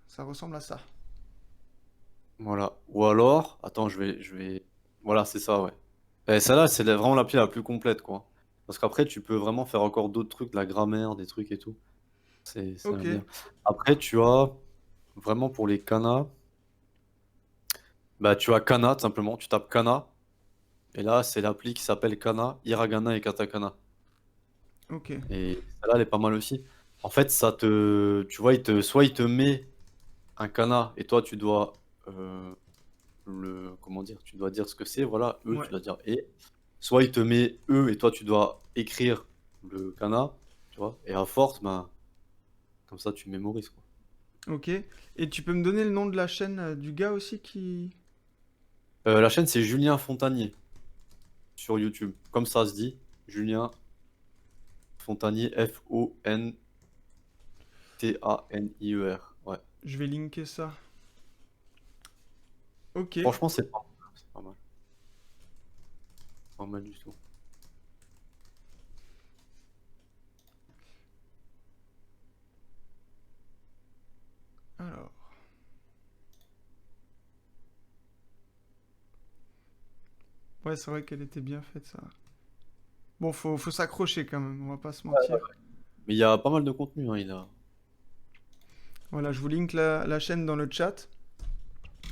S1: ça ressemble à ça.
S2: voilà. Ou alors, attends, voilà, c'est ça, ouais. Et celle-là, c'est vraiment l'appli la plus complète, quoi. Parce qu'après, tu peux vraiment faire encore d'autres trucs, de la grammaire, des trucs et tout. C'est
S1: Ok,
S2: bien. Après, tu as vraiment pour les kanas, bah tu as kana, tout simplement. Tu tapes kana, et là, c'est l'appli qui s'appelle Kana, Hiragana et Katakana.
S1: ok,
S2: Et celle-là, elle est pas mal aussi. En fait, tu vois, soit il te met un kana, et toi, tu dois comment dire, tu dois dire ce que c'est, voilà, eux, tu
S1: ouais,
S2: dois dire et. Soit il te met eux, et toi, tu dois écrire le kana, tu vois, et à force, ben, comme ça, tu mémorises, quoi.
S1: ok. Et tu peux me donner le nom de la chaîne du gars aussi qui...
S2: La chaîne, c'est Julien Fontanier sur YouTube. Comme ça se dit, Julien Fontanier, Fontanier. Ouais.
S1: Je vais linker ça. Ok,
S2: Franchement, c'est pas mal. C'est pas mal. Pas mal du tout.
S1: alors... Ouais, c'est vrai qu'elle était bien faite, ça. Bon, faut s'accrocher quand même, on va pas se mentir.
S2: Mais il y a pas mal de contenu, hein, il a.
S1: Voilà, je vous link la chaîne dans le chat.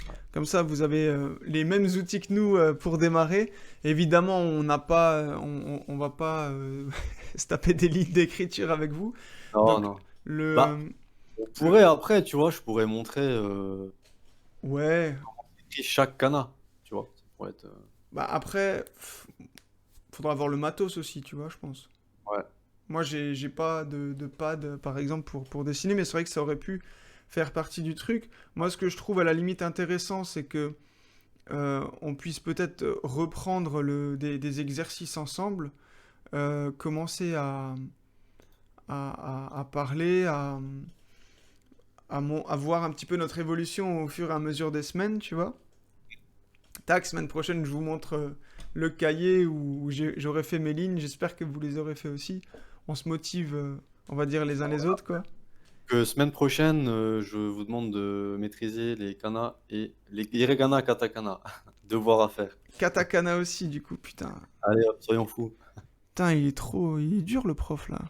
S2: Ouais.
S1: Comme ça, vous avez les mêmes outils que nous pour démarrer. Évidemment, on n'a pas, on va pas se taper des lignes d'écriture avec vous.
S2: Non,
S1: Donc,
S2: non. Bah,
S1: le,
S2: on
S1: le,
S2: pourrait après, tu vois, je pourrais montrer
S1: ouais.
S2: chaque kana, tu vois. Ça pourrait être.
S1: Bah après, faudra avoir le matos aussi, tu vois, je pense.
S2: Ouais.
S1: Moi, j'ai pas de pad, par exemple, pour dessiner, mais c'est vrai que ça aurait pu faire partie du truc. Moi, ce que je trouve à la limite intéressant, c'est que on puisse peut-être reprendre des exercices ensemble, commencer à parler, à voir un petit peu notre évolution au fur et à mesure des semaines, tu vois. Tac, semaine prochaine, je vous montre le cahier où j'aurai fait mes lignes. J'espère que vous les aurez fait aussi. On se motive, on va dire, les uns les autres, quoi.
S2: Que semaine prochaine, je vous demande de maîtriser les kana et les hiragana katakana. Devoir à faire.
S1: Katakana aussi, du coup, putain.
S2: Allez, hop, soyons fous.
S1: Putain, il est dur, le prof, là.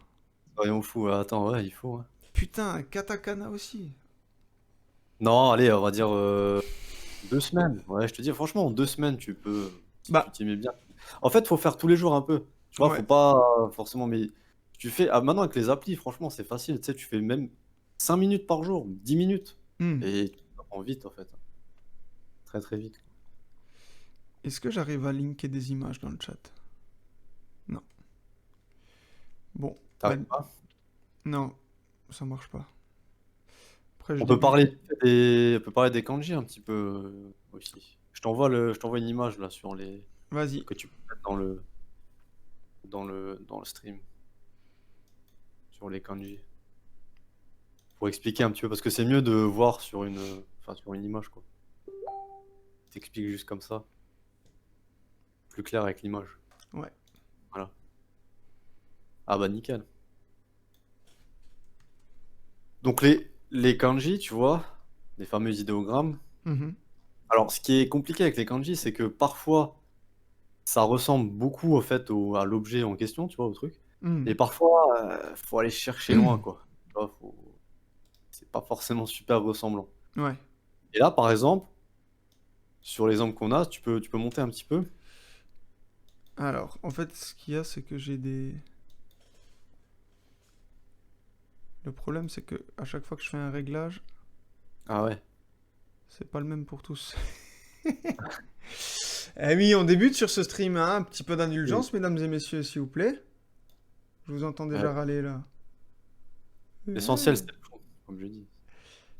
S2: Soyons fous. Attends, ouais, il faut, hein.
S1: Putain, katakana aussi.
S2: Non, allez, on va dire 2 semaines. Ouais, je te dis, franchement, en 2 semaines, tu peux, si tu
S1: Bah,
S2: t'y mets bien. En fait, faut faire tous les jours un peu. Tu vois, faut
S1: ouais.
S2: pas forcément, mais tu fais. Ah, maintenant, avec les applis, franchement, c'est facile. Tu sais, tu fais même 5 minutes par jour, 10 minutes.
S1: Hmm.
S2: Et tu apprends vite, en fait. Très, très vite.
S1: Est-ce que j'arrive à linker des images dans le chat? Non. Bon, bah,
S2: T'arrives pas?
S1: non, ça marche pas. Après, je
S2: On peut
S1: débute.
S2: parler des kanji un petit peu aussi. Je t'envoie une image là sur les
S1: Vas-y.
S2: que tu peux mettre dans le stream sur les kanji pour expliquer un petit peu parce que c'est mieux de voir sur une image quoi. T'expliques juste comme ça, plus clair avec l'image.
S1: Ouais.
S2: Voilà. Ah bah nickel. Donc les kanji, tu vois, les fameux idéogrammes.
S1: Mhm.
S2: Alors ce qui est compliqué avec les kanji, c'est que parfois ça ressemble beaucoup au fait à l'objet en question, tu vois, au truc. Et
S1: Mhm.
S2: parfois, faut aller chercher loin, quoi. Tu vois, c'est pas forcément super ressemblant.
S1: Ouais.
S2: Et là, par exemple, sur l'exemple qu'on a, tu peux monter un petit peu.
S1: Alors, en fait, ce qu'il y a, c'est que j'ai des. Le problème, c'est que à chaque fois que je fais un réglage,
S2: Ah ouais.
S1: c'est pas le même pour tous. Eh oui, on débute sur ce stream, hein. Un petit peu
S2: Oui.
S1: d'indulgence, mesdames et messieurs, s'il vous plaît. Je vous entends
S2: Ouais.
S1: déjà râler là.
S2: L'essentiel,
S1: Ouais,
S2: c'est le fond, comme je dis.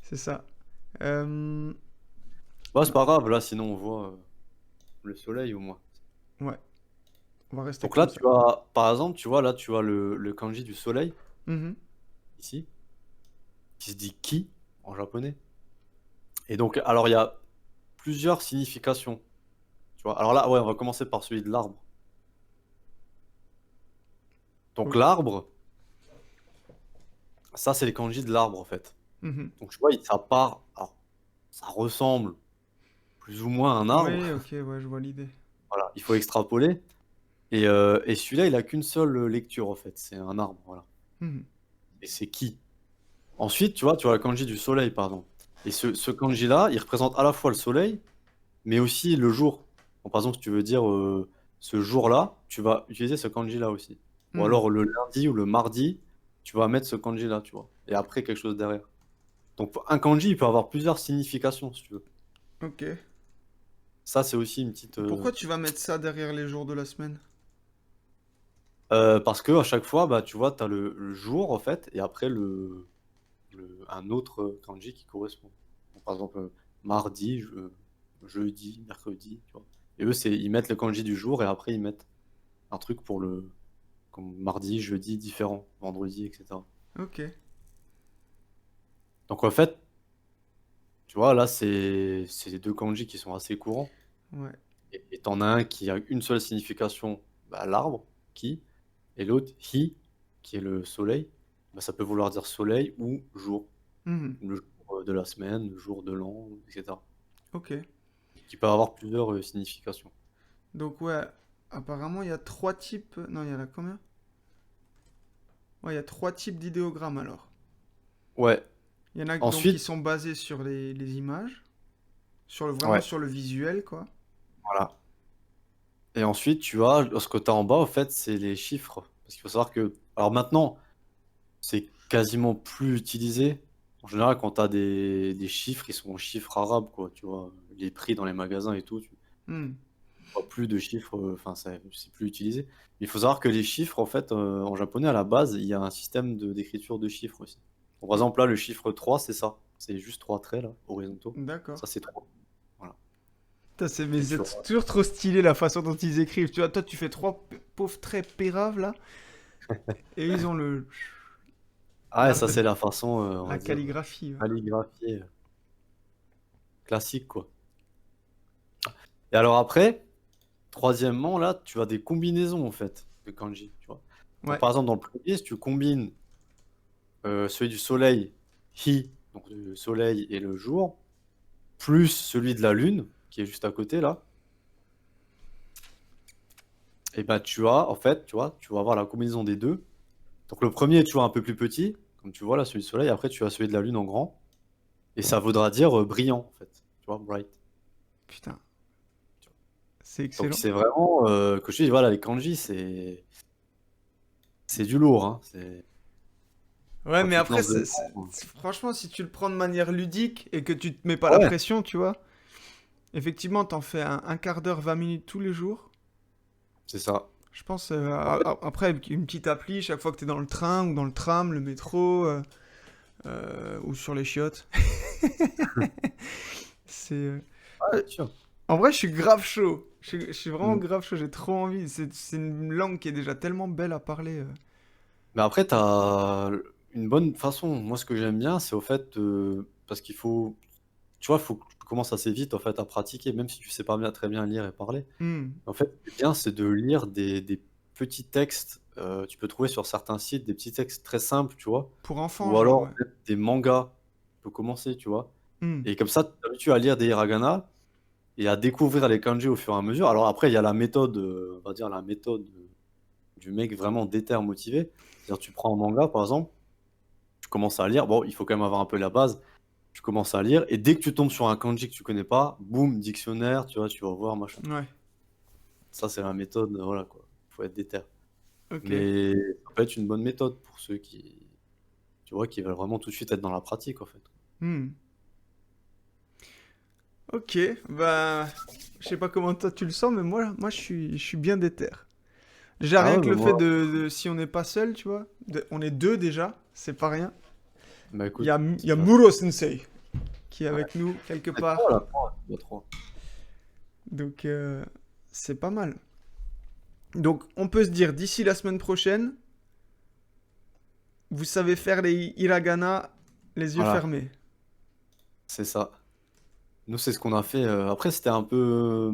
S1: c'est ça. Euh,
S2: Bah, c'est pas grave, là, sinon on voit le soleil au moins.
S1: Ouais, on va rester
S2: Donc là,
S1: comme ça.
S2: tu as, par exemple, tu vois, là, tu as le kanji du soleil,
S1: Mhm.
S2: ici, qui se dit ki en japonais. Et donc, alors, il y a plusieurs significations. Tu vois? Alors là, ouais, on va commencer par celui de l'arbre. Donc
S1: Oh.
S2: l'arbre, ça, c'est les kanji de l'arbre, en fait.
S1: Mhm.
S2: Donc tu vois, ça part alors ça ressemble plus ou moins à un arbre,
S1: Oui, ok, ouais, je vois l'idée.
S2: voilà, il faut extrapoler et celui-là, il a qu'une seule, lecture, en fait, c'est un arbre, voilà
S1: Mhm.
S2: et c'est qui. Ensuite, tu vois le kanji du soleil, pardon et ce kanji-là, il représente à la fois le soleil, mais aussi le jour. Donc par exemple, si tu veux dire, ce jour-là, tu vas utiliser ce kanji-là aussi. Ou
S1: Mhm.
S2: alors le lundi ou le mardi, tu vas mettre ce kanji-là, tu vois? Et après quelque chose derrière. Donc un kanji, il peut avoir plusieurs significations, si tu veux.
S1: Ok.
S2: Ça, c'est aussi une petite,
S1: Pourquoi tu vas mettre ça derrière les jours de la semaine?
S2: parce qu'à chaque fois, bah, tu vois, tu as le jour, en fait et après un autre, kanji qui correspond. Donc par exemple, mardi, jeudi, mercredi, tu vois? Et eux, ils mettent le kanji du jour et après ils mettent un truc pour le comme mardi, jeudi différent, vendredi et cetera.
S1: Ok.
S2: Donc en fait, tu vois, là, c'est les 2 kanji qui sont assez courants
S1: Ouais.
S2: et tu en as un qui a une seule signification, bah, l'arbre, ki et l'autre, hi, qui est le soleil. Bah, ça peut vouloir dire soleil ou jour.
S1: Mhm.
S2: Le jour, de la semaine, le jour de l'an et cetera.
S1: Ok.
S2: Qui peut avoir plusieurs, significations.
S1: Donc ouais, apparemment il y a trois types. Non, il y en a combien? Ouais, il y a trois types d'idéogrammes alors.
S2: Ouais,
S1: Il y en a donc qui
S2: ensuite
S1: sont basés sur les images, vraiment
S2: ouais,
S1: sur le visuel, quoi.
S2: voilà et ensuite tu as ce que tu as en bas, en fait, c'est les chiffres. Parce qu'il faut savoir que alors maintenant, c'est quasiment plus utilisé. En général, quand tu as des chiffres, ils sont en chiffres arabes, quoi, tu vois? Les prix dans les magasins et tout, tu
S1: Hmm.
S2: vois plus de chiffres, enfin, c'est plus utilisé. Mais il faut savoir que les chiffres, en fait, en japonais, à la base, il y a un système d'écriture de chiffres aussi. Donc, par
S1: Oh,
S2: exemple, là, le chiffre 3 c'est ça. C'est juste 3 traits, là, horizontaux.
S1: d'accord.
S2: Ça, c'est 3. Voilà
S1: Putain, mais
S2: et tu
S1: c'est toujours trop stylé la façon dont ils écrivent. Tu vois, toi tu fais trois pauvres traits péraves là, et eux, ils ont
S2: ah ouais,
S1: l'art
S2: ça,
S1: de
S2: c'est la façon, on
S1: la
S2: va dire,
S1: calligraphie. Ouais.
S2: calligraphiée, classique, quoi. Et alors après, troisièmement, là, tu as des combinaisons, en fait, de kanji, tu vois? Donc,
S1: Ouais.
S2: par exemple, dans le premier si tu combines, celui du soleil, hi, donc le soleil et le jour, plus celui de la lune, qui est juste à côté, là et bah, tu as, en fait, tu vois, tu vas avoir la combinaison des 2. Donc le premier est toujours un peu plus petit, comme tu vois, là, celui du soleil, après tu as celui de la lune en grand et ça voudra dire, brillant, en fait, tu vois? Bright.
S1: Putain, c'est
S2: Donc
S1: excellent.
S2: c'est vraiment, que je te dis, voilà, les kanji, c'est du lourd, hein. C'est
S1: Ouais,
S2: quand
S1: mais
S2: tu te
S1: après,
S2: lances dedans,
S1: franchement, si tu le prends de manière ludique et que tu te mets pas
S2: ah
S1: la
S2: ouais,
S1: pression, tu vois, effectivement, t'en fais un quart d'heure, 20 minutes tous les jours.
S2: c'est ça.
S1: Je pense, après, une petite appli, chaque fois que t'es dans le train ou dans le tram, le métro, ou sur les chiottes. C'est,
S2: Ouais,
S1: ouais.
S2: bien sûr.
S1: En vrai, je suis grave chaud. Je suis vraiment
S2: Mm.
S1: grave chaud, j'ai trop envie. C'est une langue qui est déjà tellement belle à parler.
S2: Mais après, tu as une bonne façon. Moi, ce que j'aime bien, c'est au fait, parce qu'il faut, tu vois, il faut que tu commences assez vite, en fait, à pratiquer, même si tu sais pas bien très bien lire et parler.
S1: Hmm.
S2: En fait, ce qui est bien, c'est de lire des petits textes, tu peux trouver sur certains sites des petits textes très simples, tu vois?
S1: Pour enfants,
S2: Ou
S1: genre,
S2: alors
S1: ouais.
S2: même des mangas, tu peux commencer, tu vois?
S1: Hmm.
S2: Et comme ça, tu t'habitues à lire des hiragana et à découvrir les kanji au fur et à mesure. Alors après, il y a la méthode, on va dire la méthode, du mec vraiment déter, motivé. C'est-à-dire tu prends un manga, par exemple, tu commences à lire, bon, il faut quand même avoir un peu la base. Tu commences à lire et dès que tu tombes sur un kanji que tu connais pas, boum, dictionnaire, tu vois? Tu vas voir, machin.
S1: Ouais,
S2: Ça, c'est la méthode, voilà quoi. Faut être déter.
S1: ok.
S2: Mais ça peut être une bonne méthode pour ceux qui, tu vois, qui veulent vraiment tout de suite être dans la pratique, en fait.
S1: Hmm. Ok, bah, je sais pas comment toi tu le sens, mais moi je suis bien déter. Déjà,
S2: Ah
S1: rien
S2: ouais,
S1: que
S2: bah
S1: le fait
S2: moi,
S1: si on n'est pas seul, tu vois, on est deux déjà, c'est pas rien.
S2: bah
S1: Il y
S2: écoute,
S1: a, il
S2: c'est
S1: y a
S2: déjà
S1: Muro Sensei qui est
S2: ouais.
S1: avec nous quelque
S2: C'est 3
S1: part,
S2: là, 3, il y a 3.
S1: donc c'est pas mal. Donc on peut se dire d'ici la semaine prochaine, vous savez faire les hiragana les yeux
S2: Voilà,
S1: fermés.
S2: c'est ça. Nous, c'est ce qu'on a fait, après c'était un peu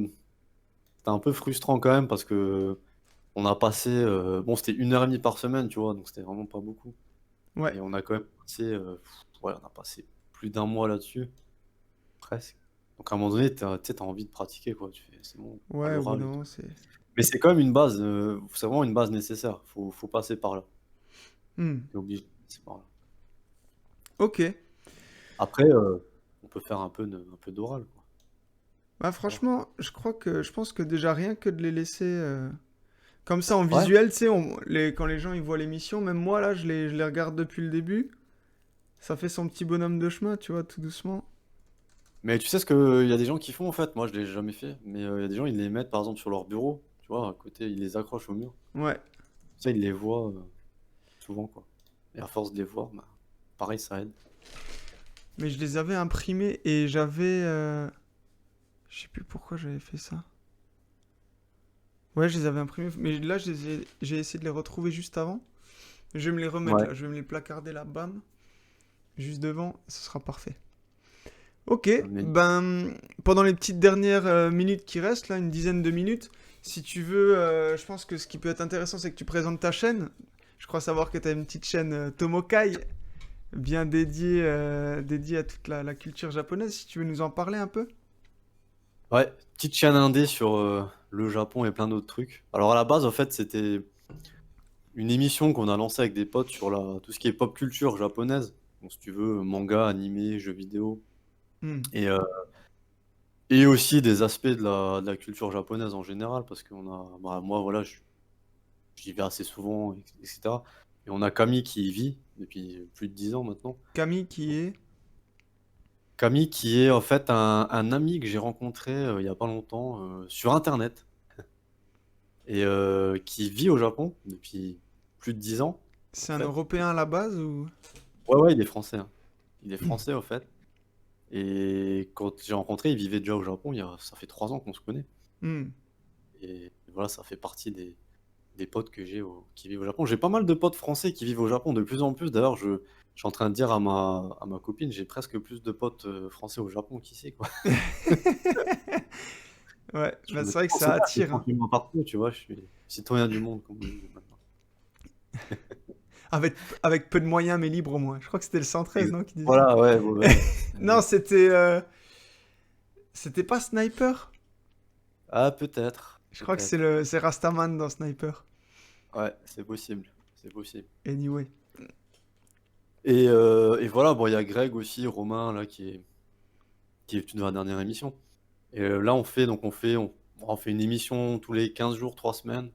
S2: frustrant quand même parce qu'on a passé, bon, c'était 1 heure et demie par semaine, tu vois? Donc c'était vraiment pas beaucoup
S1: Ouais,
S2: et on a quand même passé, ouais, on a passé plus d'1 mois là-dessus, presque. Donc à un moment donné, tu sais, tu envie de pratiquer, quoi. Tu fais: «C'est bon, à
S1: ouais, au bout
S2: l'oral
S1: d'un
S2: et tout».
S1: moment c'est...
S2: Mais c'est quand même une base, c'est vraiment une base nécessaire. Faut passer par là.
S1: Hmm.
S2: Tu es obligé de passer par là.
S1: Ok,
S2: Après, on peut faire un peu d'oral, quoi.
S1: bah
S2: Ça va.
S1: franchement, je pense que déjà rien que de les laisser... comme ça en
S2: Ouais,
S1: visuel, tu sais, quand les gens ils voient l'émission, même moi là, je les regarde depuis le début. Ça fait son petit bonhomme de chemin, tu vois, tout doucement.
S2: mais tu sais ce qu'il y a des gens qui font, en fait? Moi, je l'ai jamais fait, mais il y a des gens, ils les mettent, par exemple, sur leur bureau, tu vois? À côté, ils les accrochent au mur.
S1: Ouais.
S2: Ça, ils les voient, souvent, quoi, et à force de les voir, bah, pareil, ça aide.
S1: Mais je les avais imprimés et j'avais... je sais plus pourquoi j'avais fait ça. Ouais, je les avais imprimés, mais là, j'ai essayé de les retrouver juste avant. Je vais me les remettre
S2: Ouais,
S1: là, je vais me les placarder là, bam, juste devant, ce sera parfait. Ok,
S2: mais
S1: ben, pendant les petites dernières minutes qui restent, là, une dizaine de minutes, si tu veux, je pense que ce qui peut être intéressant, c'est que tu présentes ta chaîne. Je crois savoir que tu as une petite chaîne Tomokai, bien dédiée à toute la culture japonaise. Si tu veux nous en parler un peu.
S2: ouais, petite chaîne indé sur, le Japon et plein d'autres trucs. Alors à la base, en fait, c'était une émission qu'on a lancée avec des potes sur la tout ce qui est pop culture japonaise. Donc si tu veux, manga, animé, jeux vidéo
S1: Hmm.
S2: et et aussi des aspects de la culture japonaise en général parce qu'on a, bah, moi, voilà, j'y vais assez souvent et cetera et on a Camille qui y vit depuis plus de 10 ans maintenant.
S1: Camille qui est...
S2: Camille qui est en fait un ami que j'ai rencontré, il y a pas longtemps, sur internet et qui vit au Japon depuis plus de 10 ans, en
S1: C'est un
S2: fait.
S1: Européen à la base ou...
S2: Ouais, ouais, il est français, hein. Il est français, au fait et quand j'ai rencontré, il vivait déjà au Japon, ça fait 3 ans qu'on se connaît
S1: Hmm.
S2: et voilà, ça fait partie des potes que j'ai qui vivent au Japon. J'ai pas mal de potes français qui vivent au Japon de plus en plus. D'ailleurs, je suis en train de dire à ma copine, j'ai presque plus de potes, français au Japon qu'ici, quoi.
S1: Ouais,
S2: Je
S1: bah
S2: me
S1: c'est vrai que
S2: sens
S1: ça
S2: c'est ça, je me
S1: attire,
S2: sens
S1: hein.
S2: chez moi partout, tu vois? Je suis citoyen du monde, comme on dit maintenant.
S1: Avec peu de moyens mais libre au moins. Je crois que c'était le 113,
S2: Exa
S1: non, qui disait ça.
S2: voilà, ouais, ouais, ouais.
S1: Non, c'était pas Sniper.
S2: Ah peut-être,
S1: Je crois que c'est
S2: peut-être.
S1: c'est Rastaman dans Sniper.
S2: Ouais, c'est possible
S1: Anyway.
S2: et voilà, bon, il y a Greg aussi, Romain, là, qui est venu dans la dernière émission et là, on fait une émission tous les 15 jours, 3 semaines,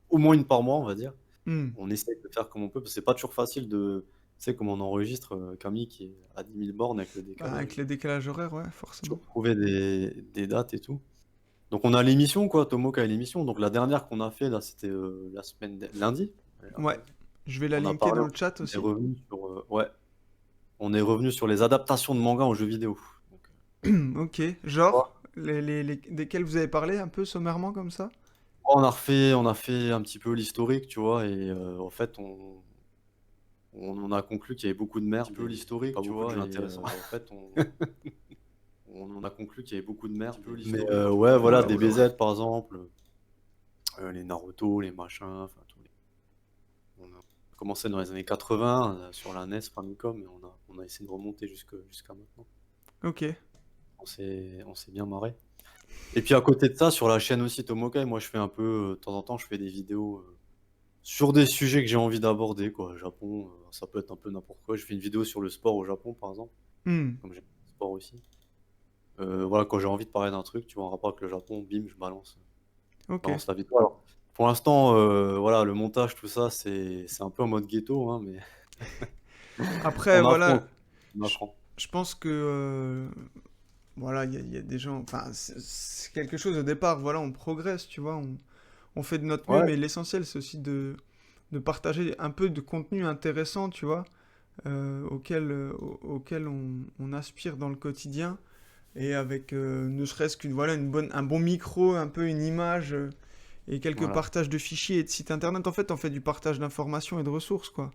S2: au moins une par mois, on va dire.
S1: Hmm.
S2: On essaie de faire comme on peut, parce que c'est pas toujours facile tu sais, comme on enregistre, Camille qui est à 10 000 bornes avec le
S1: Bah,
S2: décalage,
S1: avec le décalage horaire, ouais,
S2: toujours
S1: forcément.
S2: trouver des dates et tout. Donc on a l'émission, quoi. Tomoka a l'émission. Donc la dernière qu'on a fait, là, c'était lundi.
S1: Ouais, je vais la
S2: On a
S1: linker
S2: parlé,
S1: dans le chat
S2: on est
S1: aussi.
S2: revenu sur, ouais, on est revenu sur les adaptations de manga en jeux vidéo. Donc,
S1: Ok,
S2: ouais.
S1: genre, desquels vous avez parlé un peu sommairement comme ça?
S2: On a fait un petit peu l'historique, tu vois, et en fait, on a conclu qu'il y avait beaucoup de merde, peu et l'historique, pas tu beaucoup de vois, jeux et intéressants. en fait, on a conclu qu'il y avait beaucoup de merde.
S1: Peu
S2: Mais
S1: l'historique, tu
S2: ouais,
S1: vois.
S2: voilà,
S1: Ouais,
S2: des BZ par exemple, les Naruto, les machins, enfin tous les. On a commencé dans les années 80 sur la NES Famicom, et on a essayé de remonter jusqu'à maintenant.
S1: ok.
S2: On s'est bien marré. Et puis à côté de ça, sur la chaîne aussi Tomokai, moi je fais un peu, de temps en temps, je fais des vidéos sur des sujets que j'ai envie d'aborder, quoi. Japon, ça peut être un peu n'importe quoi. Je fais une vidéo sur le sport au Japon, par exemple,
S1: Hmm,
S2: comme j'aime le sport aussi. Voilà, quand j'ai envie de parler d'un truc, tu vois, en rapport avec le Japon, bim,
S1: ok.
S2: balance la vidéo. Alors, pour l'instant, voilà, le montage, tout ça, c'est un peu en mode ghetto, hein, mais
S1: Après,
S2: on
S1: voilà,
S2: apprend, on
S1: je,
S2: apprend.
S1: je pense que voilà, il y a des gens. Enfin, c'est quelque chose au départ, voilà, on progresse, tu vois, on fait de notre mieux,
S2: Ouais,
S1: mais l'essentiel, c'est aussi de partager un peu de contenu intéressant, tu vois, auquel on aspire dans le quotidien, et avec ne serait-ce qu'une voilà, un bon micro, un peu une image, et quelques
S2: voilà,
S1: partages de fichiers et de sites internet. En fait, on fait du partage d'informations et de ressources, quoi.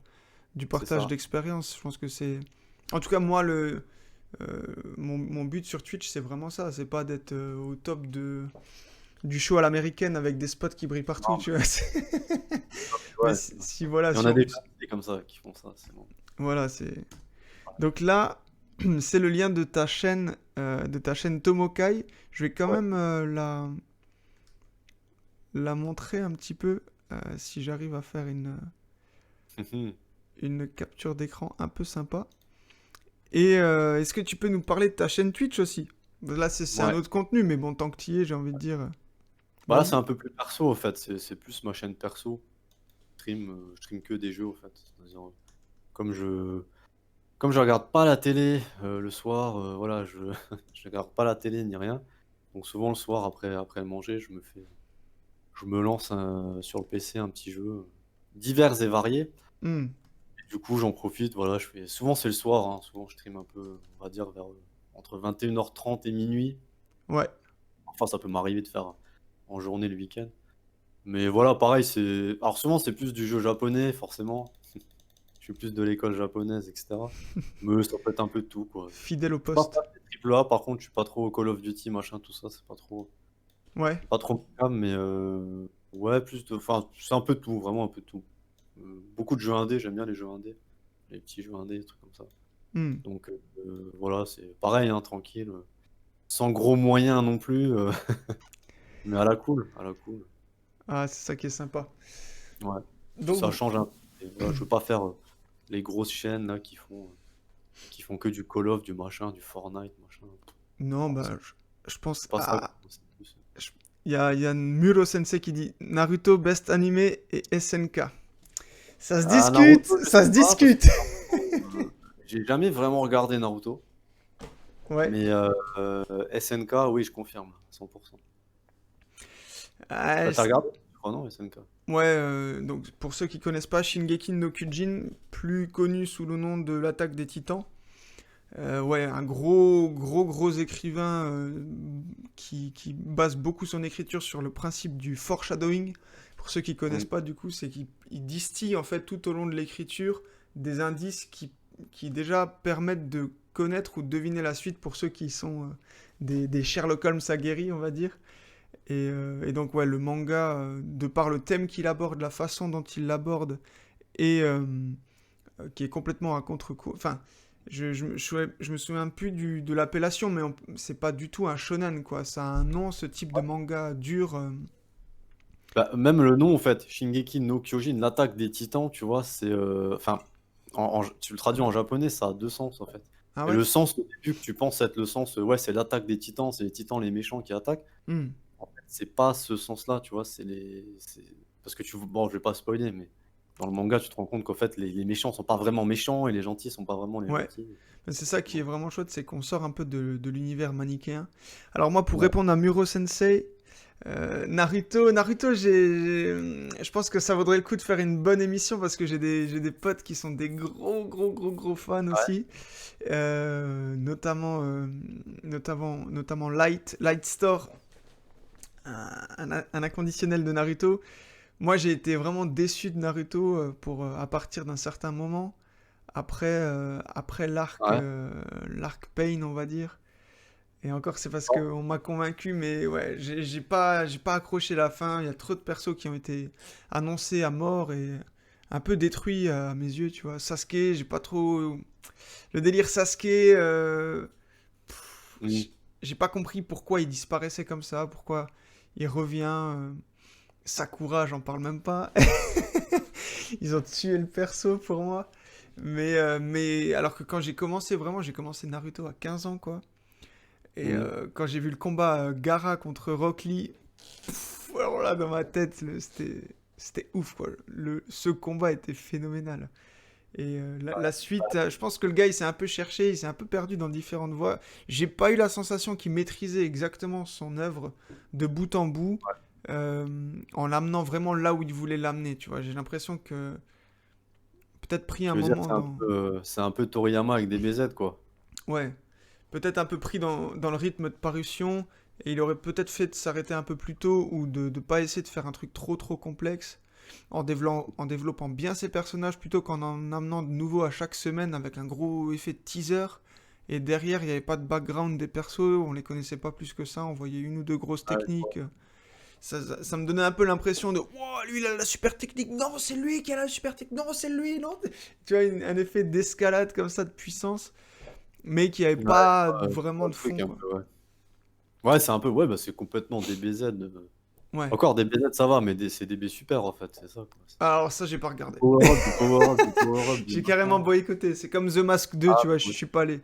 S1: Du
S2: c'est
S1: partage
S2: ça.
S1: d'expériences. Je pense que c'est. En tout cas, moi, mon but sur Twitch, c'est vraiment ça. C'est pas d'être au top du show à l'américaine avec des spots qui brillent partout,
S2: Non,
S1: tu vois. Mais
S2: ouais,
S1: si, voilà,
S2: il y en
S1: si
S2: a
S1: on-
S2: des comme ça qui font ça, c'est bon.
S1: voilà, c'est. Donc là, c'est le lien de ta chaîne Tomokai. Je vais quand
S2: Ouais.
S1: même la montrer un petit peu, si j'arrive à faire une capture d'écran un peu sympa. Et est-ce que tu peux nous parler de ta chaîne Twitch aussi? Là, c'est un
S2: Ouais.
S1: autre contenu, mais bon, tant que tu y es, j'ai envie de dire.
S2: Bah là, c'est
S1: Vas-y.
S2: un peu plus perso, en fait. C'est plus ma chaîne perso. Je stream que des jeux, en fait. C'est-à-dire, comme je, comme je regarde pas la télé le soir, voilà, je regarde pas la télé ni rien. Donc souvent le soir, après manger, je me lance sur le PC un petit jeu divers et variés.
S1: Hmm,
S2: Et du coup, j'en profite, voilà, souvent c'est le soir, hein. Souvent je stream un peu, on va dire, vers entre 21h30 et minuit.
S1: ouais.
S2: Enfin, ça peut m'arriver de faire en journée le week-end. Mais voilà, pareil, alors souvent c'est plus du jeu japonais, forcément. Je suis plus de l'école japonaise, etc. Mais ça peut être un peu de tout, quoi.
S1: Fidèle au
S2: Je suis pas
S1: poste.
S2: fan des triple A, par contre, je suis pas trop Call of Duty, machin, tout ça,
S1: Ouais.
S2: c'est pas trop mon cas, mais ouais, enfin, c'est un peu de tout, vraiment un peu de tout. Beaucoup de jeux indés, j'aime bien les jeux indés, les petits jeux indés, des trucs comme ça.
S1: Hmm.
S2: Donc voilà, c'est pareil, hein, tranquille, sans gros moyens non plus, mais à la cool, à la cool.
S1: Ah, c'est ça qui est sympa.
S2: Ouais. Puis ça
S1: Donc,
S2: change un peu. Et voilà, je veux pas faire les grosses chaînes là qui font que du Call of, du machin, du Fortnite, machin.
S1: non,
S2: Non,
S1: bah, je pense
S2: c'est pas ça.
S1: à. Il y a Muro Sensei qui dit Naruto best animé et SNK. Ça se
S2: Ah,
S1: discute,
S2: Naruto, je
S1: ça
S2: sais
S1: se
S2: pas, parce que
S1: discute.
S2: j'ai jamais vraiment regardé Naruto,
S1: Ouais.
S2: mais SNK, oui, je confirme, 100%.
S1: Ah,
S2: T'as regardé? Je crois non, SNK.
S1: ouais, donc pour ceux qui connaissent pas, Shingeki no Kyojin, plus connu sous le nom de l'Attaque des Titans. Ouais, un gros écrivain qui base beaucoup son écriture sur le principe du foreshadowing. Pour ceux qui connaissent
S2: Mm.
S1: pas, du coup, c'est qu'il distille en fait tout au long de l'écriture des indices qui déjà permettent de connaître ou de deviner la suite pour ceux qui sont des Sherlock Holmes aguerris, on va dire. Et donc, ouais, le manga, de par le thème qu'il aborde, la façon dont il l'aborde, et qui est complètement à contre-courant. Enfin, je me souviens plus de l'appellation, mais c'est pas du tout un shonen, quoi. Ça a un nom, ce type de manga dur.
S2: Bah, même le nom, en fait, Shingeki no Kyojin, l'attaque des titans, tu vois, enfin, tu le traduis en japonais, ça a deux sens, en fait.
S1: Ah
S2: Et
S1: ouais?
S2: le sens au début que tu penses être le sens, ouais, c'est l'attaque des titans, c'est les titans, les méchants qui attaquent.
S1: Hmm.
S2: En fait, c'est pas ce sens-là, tu vois, parce que bon, je vais pas spoiler, mais dans le manga, tu te rends compte qu'en fait, les méchants sont pas vraiment méchants et les gentils sont pas vraiment les
S1: Ouais.
S2: gentils.
S1: Mais c'est ça qui est vraiment chouette, c'est qu'on sort un peu de l'univers manichéen. Alors moi, pour
S2: Ouais.
S1: répondre à Muro Sensei, Naruto, je pense que ça vaudrait le coup de faire une bonne émission parce que j'ai des potes qui sont des gros, gros, gros, gros fans
S2: Ouais,
S1: aussi. Notamment Lightstor, un inconditionnel de Naruto. Moi, j'ai été vraiment déçu de Naruto à partir d'un certain moment, après
S2: ouais.
S1: l'arc Pain, on va dire. Et encore, c'est parce qu'on m'a convaincu, mais ouais, j'ai pas accroché la fin. Il y a trop de persos qui ont été annoncés à mort et un peu détruits à mes yeux, tu vois. Sasuke, j'ai pas trop. Le délire Sasuke,
S2: Mm.
S1: j'ai pas compris pourquoi il disparaissait comme ça, pourquoi il revient. Sakura, j'en parle même pas. Ils ont tué le perso pour moi. Mais alors que quand j'ai commencé, vraiment, j'ai commencé Naruto à 15 ans, quoi. Et
S2: Mm.
S1: quand j'ai vu le combat Gaara contre Rock Lee, alors là, dans ma tête, c'était ouf, quoi. Ce combat était phénoménal. Et la suite, je pense que le gars, il s'est un peu cherché, il s'est un peu perdu dans différentes voies. J'ai pas eu la sensation qu'il maîtrisait exactement son œuvre de bout en bout, euh, en l'amenant vraiment là où il voulait l'amener, tu vois. J'ai l'impression que peut-être pris un
S2: Tu veux dire,
S1: moment dans...
S2: c'est un peu Toriyama avec des BZ, quoi.
S1: Ouais, peut-être un peu pris dans le rythme de parution, et il aurait peut-être fait de s'arrêter un peu plus tôt, ou de ne pas essayer de faire un truc trop trop complexe, en développant bien ses personnages, plutôt qu'en amenant de nouveau à chaque semaine avec un gros effet de teaser, et derrière il n'y avait pas de background des persos, on les connaissait pas plus que ça, on voyait une ou deux grosses
S2: Ouais,
S1: techniques. Ça me donnait un peu l'impression de wow, lui il a la super technique, non c'est lui qui a la super technique, non c'est lui, non. Tu vois, un effet d'escalade comme ça de puissance mais qui avait
S2: ouais,
S1: pas
S2: je vois
S1: vraiment
S2: le
S1: de fond,
S2: truc un
S1: quoi.
S2: peu, ouais. Ouais, c'est un peu, ouais, bah, c'est complètement DBZ.
S1: Ouais.
S2: Encore DBZ, ça va, mais c'est DB Super, en fait, c'est ça, quoi.
S1: Alors ça, j'ai pas
S2: Du
S1: regardé.
S2: power-up, du power-up, du power-up, du
S1: J'ai carrément
S2: machin.
S1: boycotté. C'est comme The Mask 2,
S2: Ah,
S1: tu vois,
S2: moi
S1: je suis
S2: aussi.
S1: pas allé.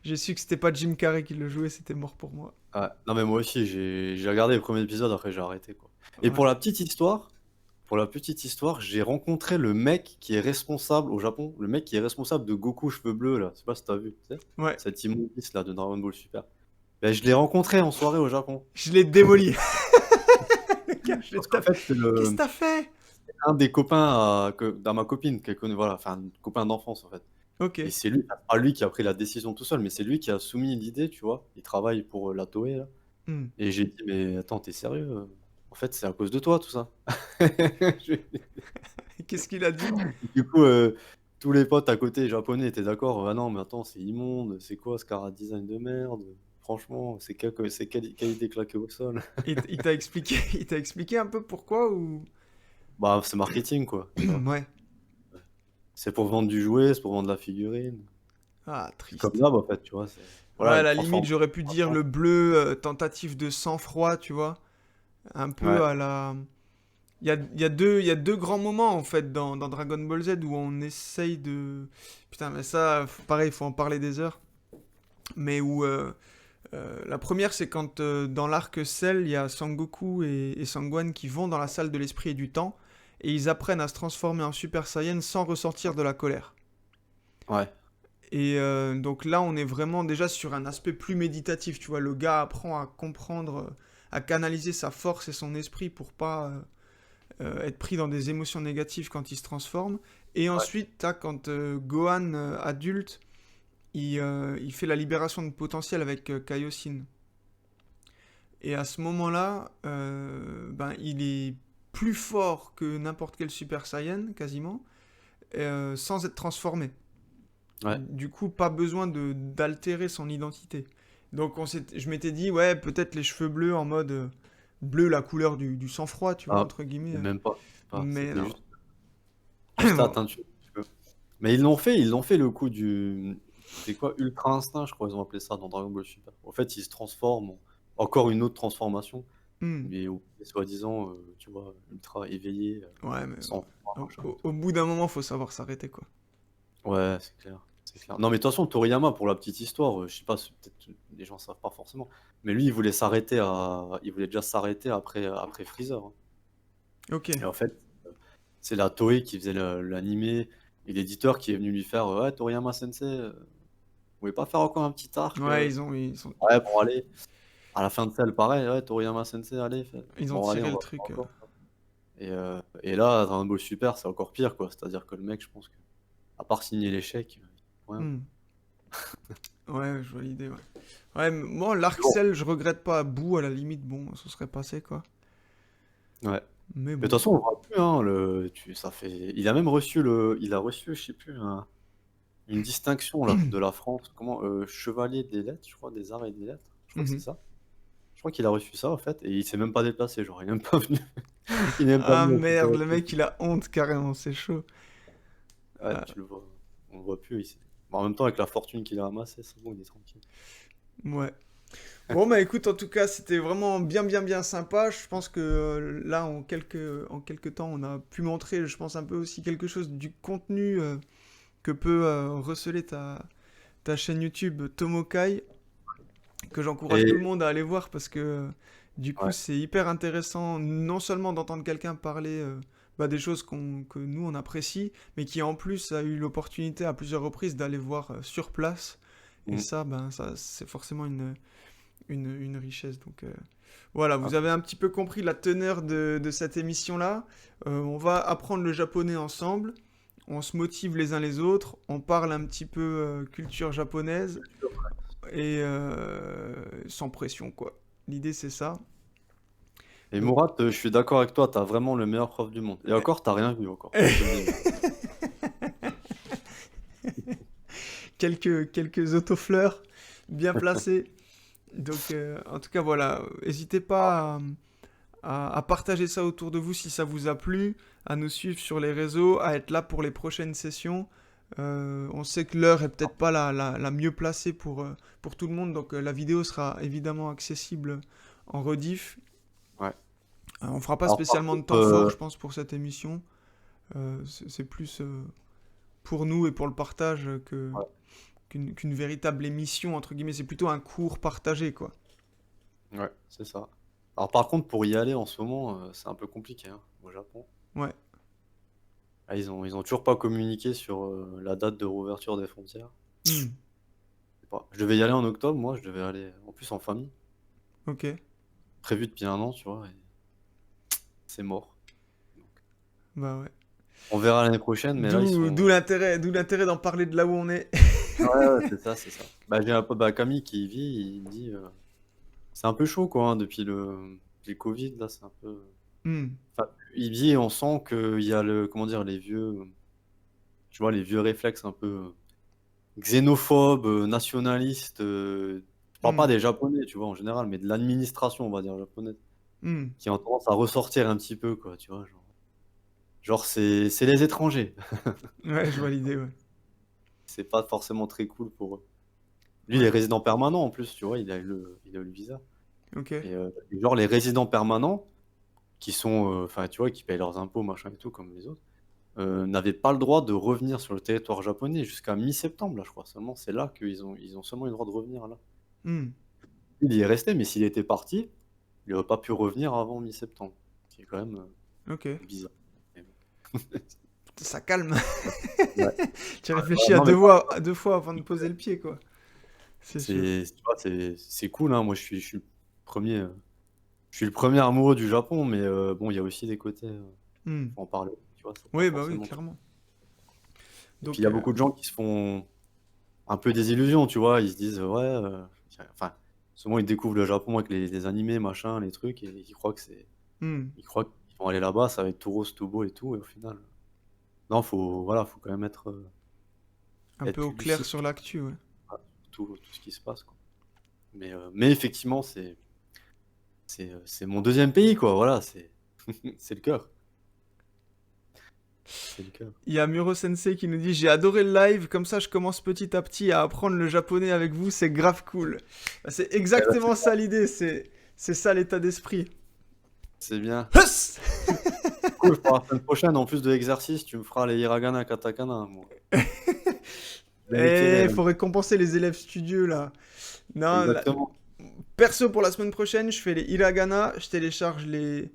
S1: J'ai su que c'était pas Jim Carrey qui le jouait, c'était mort pour moi.
S2: Ouais. Non, mais moi aussi, j'ai regardé le premier épisode, après j'ai arrêté, quoi. Et
S1: Ouais.
S2: pour la petite histoire, j'ai rencontré le mec qui est responsable au Japon, le mec qui est responsable de Goku cheveux bleus, là. Je sais pas si t'as vu, tu sais,
S1: Ouais.
S2: cet immondice là de Dragon Ball Super. Ben, je l'ai rencontré en soirée au Japon.
S1: Je l'ai démoli. Le gars, je l'ai
S2: Parce qu'en
S1: tapé.
S2: fait, c'est
S1: Qu'est-ce que t'as fait?
S2: un des copains dans ma copine qu'elle connaît, voilà, enfin, un copain d'enfance en fait.
S1: Ok.
S2: Et c'est lui, pas lui qui a pris la décision tout seul, mais c'est lui qui a soumis l'idée, tu vois. Il travaille pour la Toei, là.
S1: Hmm.
S2: Et j'ai dit, mais attends, t'es sérieux? En fait, c'est à cause de toi, tout ça. Je-
S1: Qu'est-ce qu'il a dit?
S2: Du coup, tous les potes à côté japonais étaient d'accord. Ah non, mais attends, c'est immonde. C'est quoi ce cara design de merde? Franchement, quelle idée claquée au sol.
S1: Il t'a expliqué, il t'a expliqué un peu pourquoi ou...
S2: Bah, c'est marketing, quoi, tu vois.
S1: Ouais.
S2: C'est pour vendre du jouet, c'est pour vendre la figurine.
S1: Ah,
S2: C'est comme
S1: triste.
S2: d'hab, en fait, tu vois.
S1: Ouais,
S2: Voilà,
S1: à
S2: il
S1: la
S2: transforme.
S1: limite, j'aurais pu dire le bleu, tentative de sang-froid, tu vois. Un peu
S2: Ouais,
S1: à la... Il y a deux grands moments en fait dans Dragon Ball Z où on essaye de... Putain, mais ça, pareil, il faut en parler des heures. Mais où la première, c'est quand dans l'arc Cell, il y a Sangoku et Sangwan qui vont dans la salle de l'esprit et du temps et ils apprennent à se transformer en Super Saiyan sans ressentir de la colère.
S2: ouais,
S1: Et donc là, on est vraiment déjà sur un aspect plus méditatif, tu vois. Le gars apprend à comprendre, à canaliser sa force et son esprit pour pas être pris dans des émotions négatives quand il se transforme. Et
S2: ouais,
S1: ensuite, t'as quand Gohan, adulte, il fait la libération de potentiel avec Kaioshin. Et à ce moment-là, ben, il est plus fort que n'importe quel Super Saiyan, quasiment, sans être transformé.
S2: ouais.
S1: Du coup, pas besoin d'altérer son identité. Donc je m'étais dit, ouais, peut-être les cheveux bleus en mode bleu, la couleur du sang-froid, tu vois,
S2: Ah,
S1: entre guillemets.
S2: même pas.
S1: Mais
S2: C'était
S1: non.
S2: juste la
S1: Bon.
S2: teinture, un petit peu. Mais ils l'ont fait le coup du. C'était quoi? Ultra Instinct, je crois, ils ont appelé ça dans Dragon Ball Super. En fait, ils se transforment encore une autre transformation,
S1: Hmm.
S2: mais soi-disant, tu vois, ultra éveillé,
S1: Ouais, mais
S2: sans froid,
S1: au,
S2: machin et
S1: au-
S2: tout.
S1: au bout d'un moment, faut savoir s'arrêter, quoi.
S2: Ouais, c'est clair. C'est clair. Non, mais de toute façon, Toriyama, pour la petite histoire, je sais pas, peut-être les gens savent pas forcément, mais lui, il voulait déjà s'arrêter après Freezer, hein.
S1: Ok.
S2: Et en fait, c'est la Toei qui faisait l'animé et l'éditeur qui est venu lui faire ouais, Toriyama Sensei, vous pouvez pas faire encore un petit arc
S1: Ouais, ils sont...
S2: Ouais, bon, allez. À la fin de celle, pareil, ouais, Toriyama Sensei, allez,
S1: Ils ont
S2: bon, allez,
S1: tiré
S2: on
S1: le
S2: va faire
S1: truc.
S2: encore. Et là, Dragon Ball Super, c'est encore pire, quoi. C'est-à-dire que le mec, je pense que, à part signer l'échec, ouais.
S1: Hmm. Ouais, je vois l'idée, ouais. Ouais, moi, l'arc
S2: Bon,
S1: Cell, je regrette pas à bout, à la limite, bon, ça serait passé, quoi.
S2: ouais.
S1: Mais
S2: Mais de
S1: bon.
S2: toute façon, on le voit plus, hein, ça fait... Il a même reçu il a reçu, je sais plus, une distinction là, de la France. Comment, chevalier des lettres, je crois, des arts et des lettres. Je crois que c'est
S1: Mhm.
S2: ça. Je crois qu'il a reçu ça, en fait, et il s'est même pas déplacé, genre, il est même pas venu. Il est même pas
S1: Ah
S2: venu au
S1: merde,
S2: concours.
S1: le mec, il a honte, carrément, c'est chaud.
S2: Ouais,
S1: Ah,
S2: tu le vois. On le voit plus. Bon, en même temps, avec la fortune qu'il a amassée, c'est bon, il est tranquille.
S1: ouais. Bon, bah écoute, en tout cas, c'était vraiment bien, bien, bien sympa. Je pense que là, en quelques temps, on a pu montrer, je pense, un peu aussi quelque chose du contenu que peut receler ta chaîne YouTube Tomokai, que j'encourage tout le
S2: Et
S1: monde à aller voir parce que du coup,
S2: ouais.
S1: c'est hyper intéressant, non seulement d'entendre quelqu'un parler bah, des choses que nous, on apprécie, mais qui en plus a eu l'opportunité à plusieurs reprises d'aller voir sur place. Et
S2: Mm.
S1: ça, ben, ça, c'est forcément une richesse. Donc voilà,
S2: Ah,
S1: vous avez un petit peu compris la teneur de cette émission-là. On va apprendre le japonais ensemble. On se motive les uns les autres. On parle un petit peu culture japonaise. Et sans pression, quoi. L'idée, c'est ça.
S2: et
S1: Donc,
S2: Mourad, je suis d'accord avec toi, t'as vraiment le meilleur prof du monde. Et encore, t'as rien vu encore, je te le dis.
S1: quelques autofleurs bien placés. Donc, en tout cas, voilà. N'hésitez pas à partager ça autour de vous si ça vous a plu, à nous suivre sur les réseaux, à être là pour les prochaines sessions. On sait que l'heure est peut-être pas la mieux placée pour tout le monde, donc la vidéo sera évidemment accessible en rediff.
S2: Ouais.
S1: On fera pas
S2: Alors par
S1: spécialement de
S2: contre,
S1: temps fort, je pense, pour cette émission. C'est plus pour nous et pour le partage
S2: ouais,
S1: qu'une véritable émission, entre guillemets. C'est plutôt un cours partagé, quoi.
S2: ouais, c'est ça. Alors par contre, pour y aller en ce moment, c'est un peu compliqué, hein, au Japon.
S1: Ouais.
S2: Ah, ils ont toujours pas communiqué sur la date de réouverture des frontières.
S1: Hmm.
S2: Je sais pas. Je devais y aller en octobre, moi, je devais aller en plus en famille.
S1: Ok.
S2: Prévu depuis un an, tu vois, et c'est mort. Donc,
S1: Bah ouais.
S2: on verra l'année prochaine, mais là, ils
S1: D'où
S2: sont.
S1: l'intérêt d'en parler de là où on est.
S2: Ouais, ouais, c'est ça, c'est ça. Bah, j'ai un peu, bah, Camille qui y vit, il me dit, c'est un peu chaud, quoi, hein, depuis le Covid, là, c'est un peu.
S1: Hmm.
S2: Enfin, il vit et on sent qu'il y a comment dire, tu vois, les vieux réflexes un peu xénophobes, nationalistes. Je parle pas
S1: Hmm.
S2: des Japonais, tu vois, en général, mais de l'administration, on va dire, japonaise,
S1: Hmm.
S2: qui ont tendance à ressortir un petit peu, quoi, tu vois, genre c'est les étrangers.
S1: Ouais, je vois l'idée, ouais.
S2: C'est pas forcément très cool pour eux. Lui, il est
S1: Ouais.
S2: résident permanent en plus, tu vois, il a eu le visa.
S1: Ok.
S2: Et genre, les résidents permanents, qui sont, enfin, tu vois, qui payent leurs impôts, machin et tout, comme les autres, n'avaient pas le droit de revenir sur le territoire japonais jusqu'à mi-septembre, là, je crois. Seulement, c'est là qu'ils ont seulement eu le droit de revenir, là.
S1: Hmm.
S2: Il y est resté, mais s'il était parti, il aurait pas pu revenir avant mi-septembre. Ce qui est quand même
S1: Ok.
S2: bizarre. Mais bon.
S1: Ça calme.
S2: Ouais.
S1: Tu
S2: Ouais,
S1: réfléchis
S2: non, mais
S1: à deux fois avant de poser le pied, quoi. C'est sûr.
S2: tu vois, c'est cool, hein. Moi, je suis le premier amoureux du Japon, mais bon, il y a aussi des côtés,
S1: Hmm.
S2: faut en parler, tu vois, c'est pas
S1: Oui, bah oui,
S2: forcément tout.
S1: clairement.
S2: Et puis il y
S1: Donc,
S2: a beaucoup de gens qui se font un peu des illusions, tu vois, ils se disent ouais, enfin, souvent ils découvrent le Japon avec les animés, machin, les trucs, et
S1: hmm.
S2: ils croient qu'ils vont aller là-bas, ça va être tout rose, tout beau et tout, et au final, non, voilà, faut quand même
S1: Un peu
S2: être
S1: au clair
S2: lucide
S1: sur l'actu, ouais.
S2: sur tout ce qui se passe, quoi. Mais effectivement, c'est mon deuxième pays, quoi, voilà, c'est le cœur, c'est le cœur.
S1: Il y a Muro Sensei qui nous dit: J'ai adoré le live, comme ça je commence petit à petit à apprendre le japonais avec vous, c'est grave cool. Bah, c'est
S2: Eh ben,
S1: exactement ça l'idée, c'est ça l'état d'esprit.
S2: c'est bien.
S1: Huss.
S2: Cool, pour la semaine prochaine, en plus de l'exercice, tu me feras les hiragana, katakana, moi. Je vais niquer,
S1: Eh, faut récompenser les élèves studieux là. Non,
S2: exactement.
S1: perso pour la semaine prochaine, je fais les hiragana, je télécharge les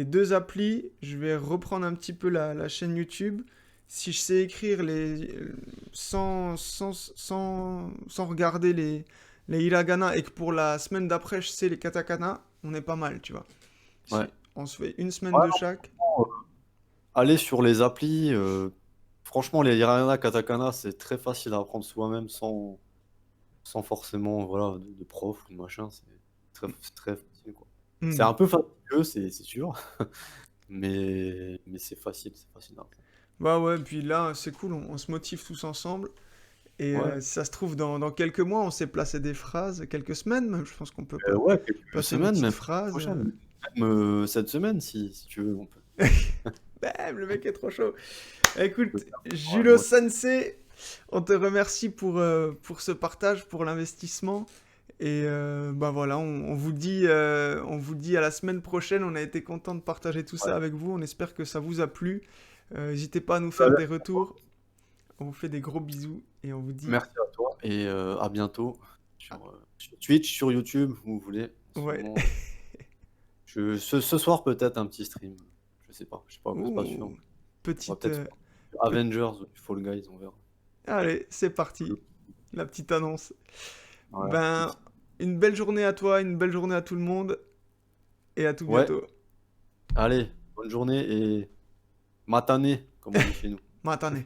S1: deux applis, je vais reprendre un petit peu la chaîne YouTube. Si je sais écrire sans regarder les hiragana et que pour la semaine d'après, je sais les katakana, on est pas mal, tu vois.
S2: Ouais.
S1: Si on se fait une semaine
S2: Ouais,
S1: de
S2: non,
S1: chaque.
S2: franchement, aller sur les applis, franchement, les hiragana, katakana, c'est très facile à apprendre soi-même sans forcément, voilà, de prof ou de machin. C'est très facile, quoi. C'est
S1: Hmm.
S2: un peu fastidieux, c'est sûr, mais c'est facile à apprendre.
S1: Bah ouais, puis là, c'est cool, on se motive tous ensemble. Et
S2: Ouais,
S1: si ça se trouve, dans quelques mois, on sait placer des phrases, quelques semaines même, je pense qu'on peut pas
S2: ouais, quelques
S1: placer nos
S2: semaines,
S1: petites
S2: même la semaine
S1: phrases.
S2: prochaine, même, cette semaine si tu veux, on peut
S1: Bam, le mec est trop chaud. Écoute,
S2: faire un
S1: Julo
S2: mois.
S1: Sensei, on te remercie pour ce partage, pour l'investissement. Et bah voilà, on vous dit à la semaine prochaine. On a été content de partager tout
S2: Ouais.
S1: ça avec vous. On espère que ça vous a plu. N'hésitez pas à nous faire
S2: Allez,
S1: des retours. On vous fait des gros bisous et on vous dit
S2: merci à toi et à bientôt
S1: ah,
S2: sur Twitch, sur YouTube, où vous voulez. En ce
S1: ouais.
S2: moment, ce soir peut-être un petit stream, je sais pas, c'est pas sûr.
S1: Ouh,
S2: On va
S1: petite,
S2: peut-être faire du
S1: pe-
S2: Avengers ou du Fall Guys, on verra.
S1: allez, c'est parti. La petite annonce.
S2: Ouais,
S1: Ben,
S2: petite
S1: une belle journée à toi, une belle journée à tout le monde et à tout
S2: ouais,
S1: bientôt.
S2: allez, bonne journée et matane, comme on dit chez nous.
S1: Matane.